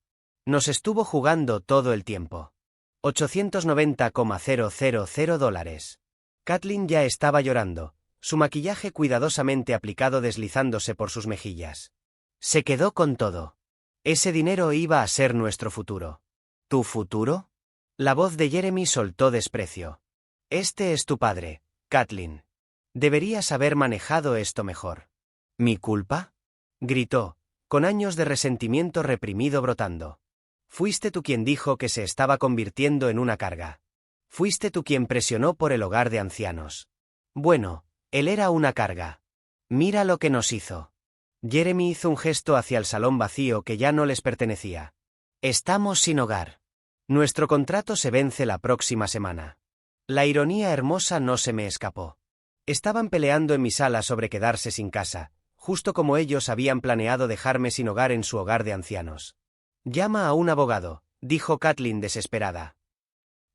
Nos estuvo jugando todo el tiempo. $890,000. Kathleen ya estaba llorando, su maquillaje cuidadosamente aplicado deslizándose por sus mejillas. Se quedó con todo. Ese dinero iba a ser nuestro futuro. ¿Tu futuro? La voz de Jeremy soltó desprecio. Este es tu padre, Kathleen. Deberías haber manejado esto mejor. ¿Mi culpa? Gritó, con años de resentimiento reprimido brotando. Fuiste tú quien dijo que se estaba convirtiendo en una carga. Fuiste tú quien presionó por el hogar de ancianos. Bueno, él era una carga. Mira lo que nos hizo. Jeremy hizo un gesto hacia el salón vacío que ya no les pertenecía. Estamos sin hogar. Nuestro contrato se vence la próxima semana. La ironía hermosa no se me escapó. Estaban peleando en mi sala sobre quedarse sin casa, justo como ellos habían planeado dejarme sin hogar en su hogar de ancianos. Llama a un abogado, dijo Kathleen desesperada.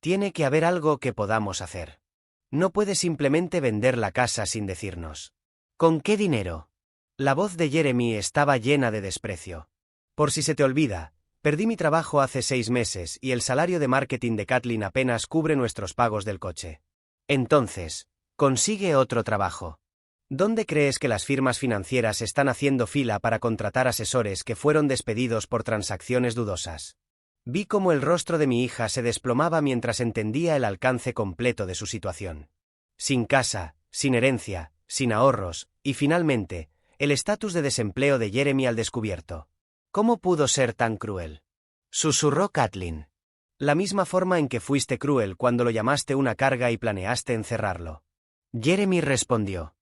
Tiene que haber algo que podamos hacer. No puede simplemente vender la casa sin decirnos. ¿Con qué dinero? La voz de Jeremy estaba llena de desprecio. Por si se te olvida, perdí mi trabajo hace 6 meses y el salario de marketing de Kathleen apenas cubre nuestros pagos del coche. Entonces, consigue otro trabajo. ¿Dónde crees que las firmas financieras están haciendo fila para contratar asesores que fueron despedidos por transacciones dudosas? Vi cómo el rostro de mi hija se desplomaba mientras entendía el alcance completo de su situación. Sin casa, sin herencia, sin ahorros, y finalmente, el estatus de desempleo de Jeremy al descubierto. ¿Cómo pudo ser tan cruel? Susurró Kathleen. La misma forma en que fuiste cruel cuando lo llamaste una carga y planeaste encerrarlo. Jeremy respondió.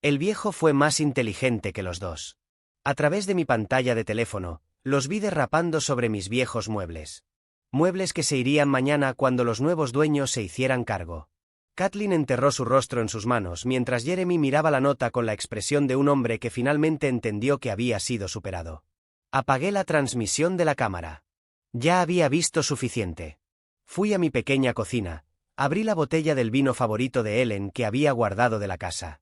El viejo fue más inteligente que los dos. A través de mi pantalla de teléfono, los vi derrapando sobre mis viejos muebles. Muebles que se irían mañana cuando los nuevos dueños se hicieran cargo. Kathleen enterró su rostro en sus manos mientras Jeremy miraba la nota con la expresión de un hombre que finalmente entendió que había sido superado. Apagué la transmisión de la cámara. Ya había visto suficiente. Fui a mi pequeña cocina, abrí la botella del vino favorito de Ellen que había guardado de la casa.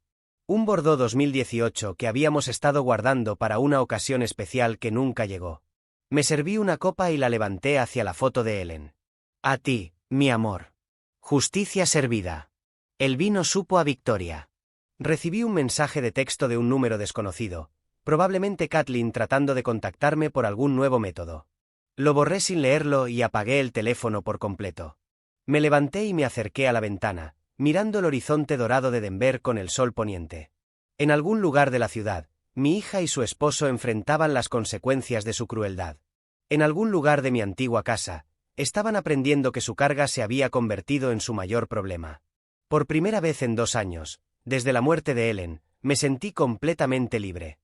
Un Bordeaux 2018 que habíamos estado guardando para una ocasión especial que nunca llegó. Me serví una copa y la levanté hacia la foto de Ellen. A ti, mi amor. Justicia servida. El vino supo a victoria. Recibí un mensaje de texto de un número desconocido, probablemente Kathleen tratando de contactarme por algún nuevo método. Lo borré sin leerlo y apagué el teléfono por completo. Me levanté y me acerqué a la ventana, mirando el horizonte dorado de Denver con el sol poniente. En algún lugar de la ciudad, mi hija y su esposo enfrentaban las consecuencias de su crueldad. En algún lugar de mi antigua casa, estaban aprendiendo que su carga se había convertido en su mayor problema. Por primera vez en 2 años, desde la muerte de Ellen, me sentí completamente libre.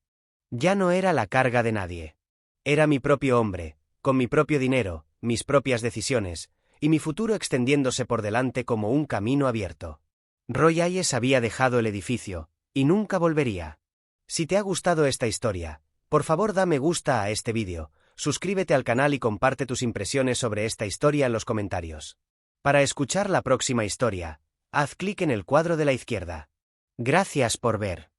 Ya no era la carga de nadie. Era mi propio hombre, con mi propio dinero, mis propias decisiones, y mi futuro extendiéndose por delante como un camino abierto. Roy Hayes había dejado el edificio, y nunca volvería. Si te ha gustado esta historia, por favor da me gusta a este vídeo, suscríbete al canal y comparte tus impresiones sobre esta historia en los comentarios. Para escuchar la próxima historia, haz clic en el cuadro de la izquierda. Gracias por ver.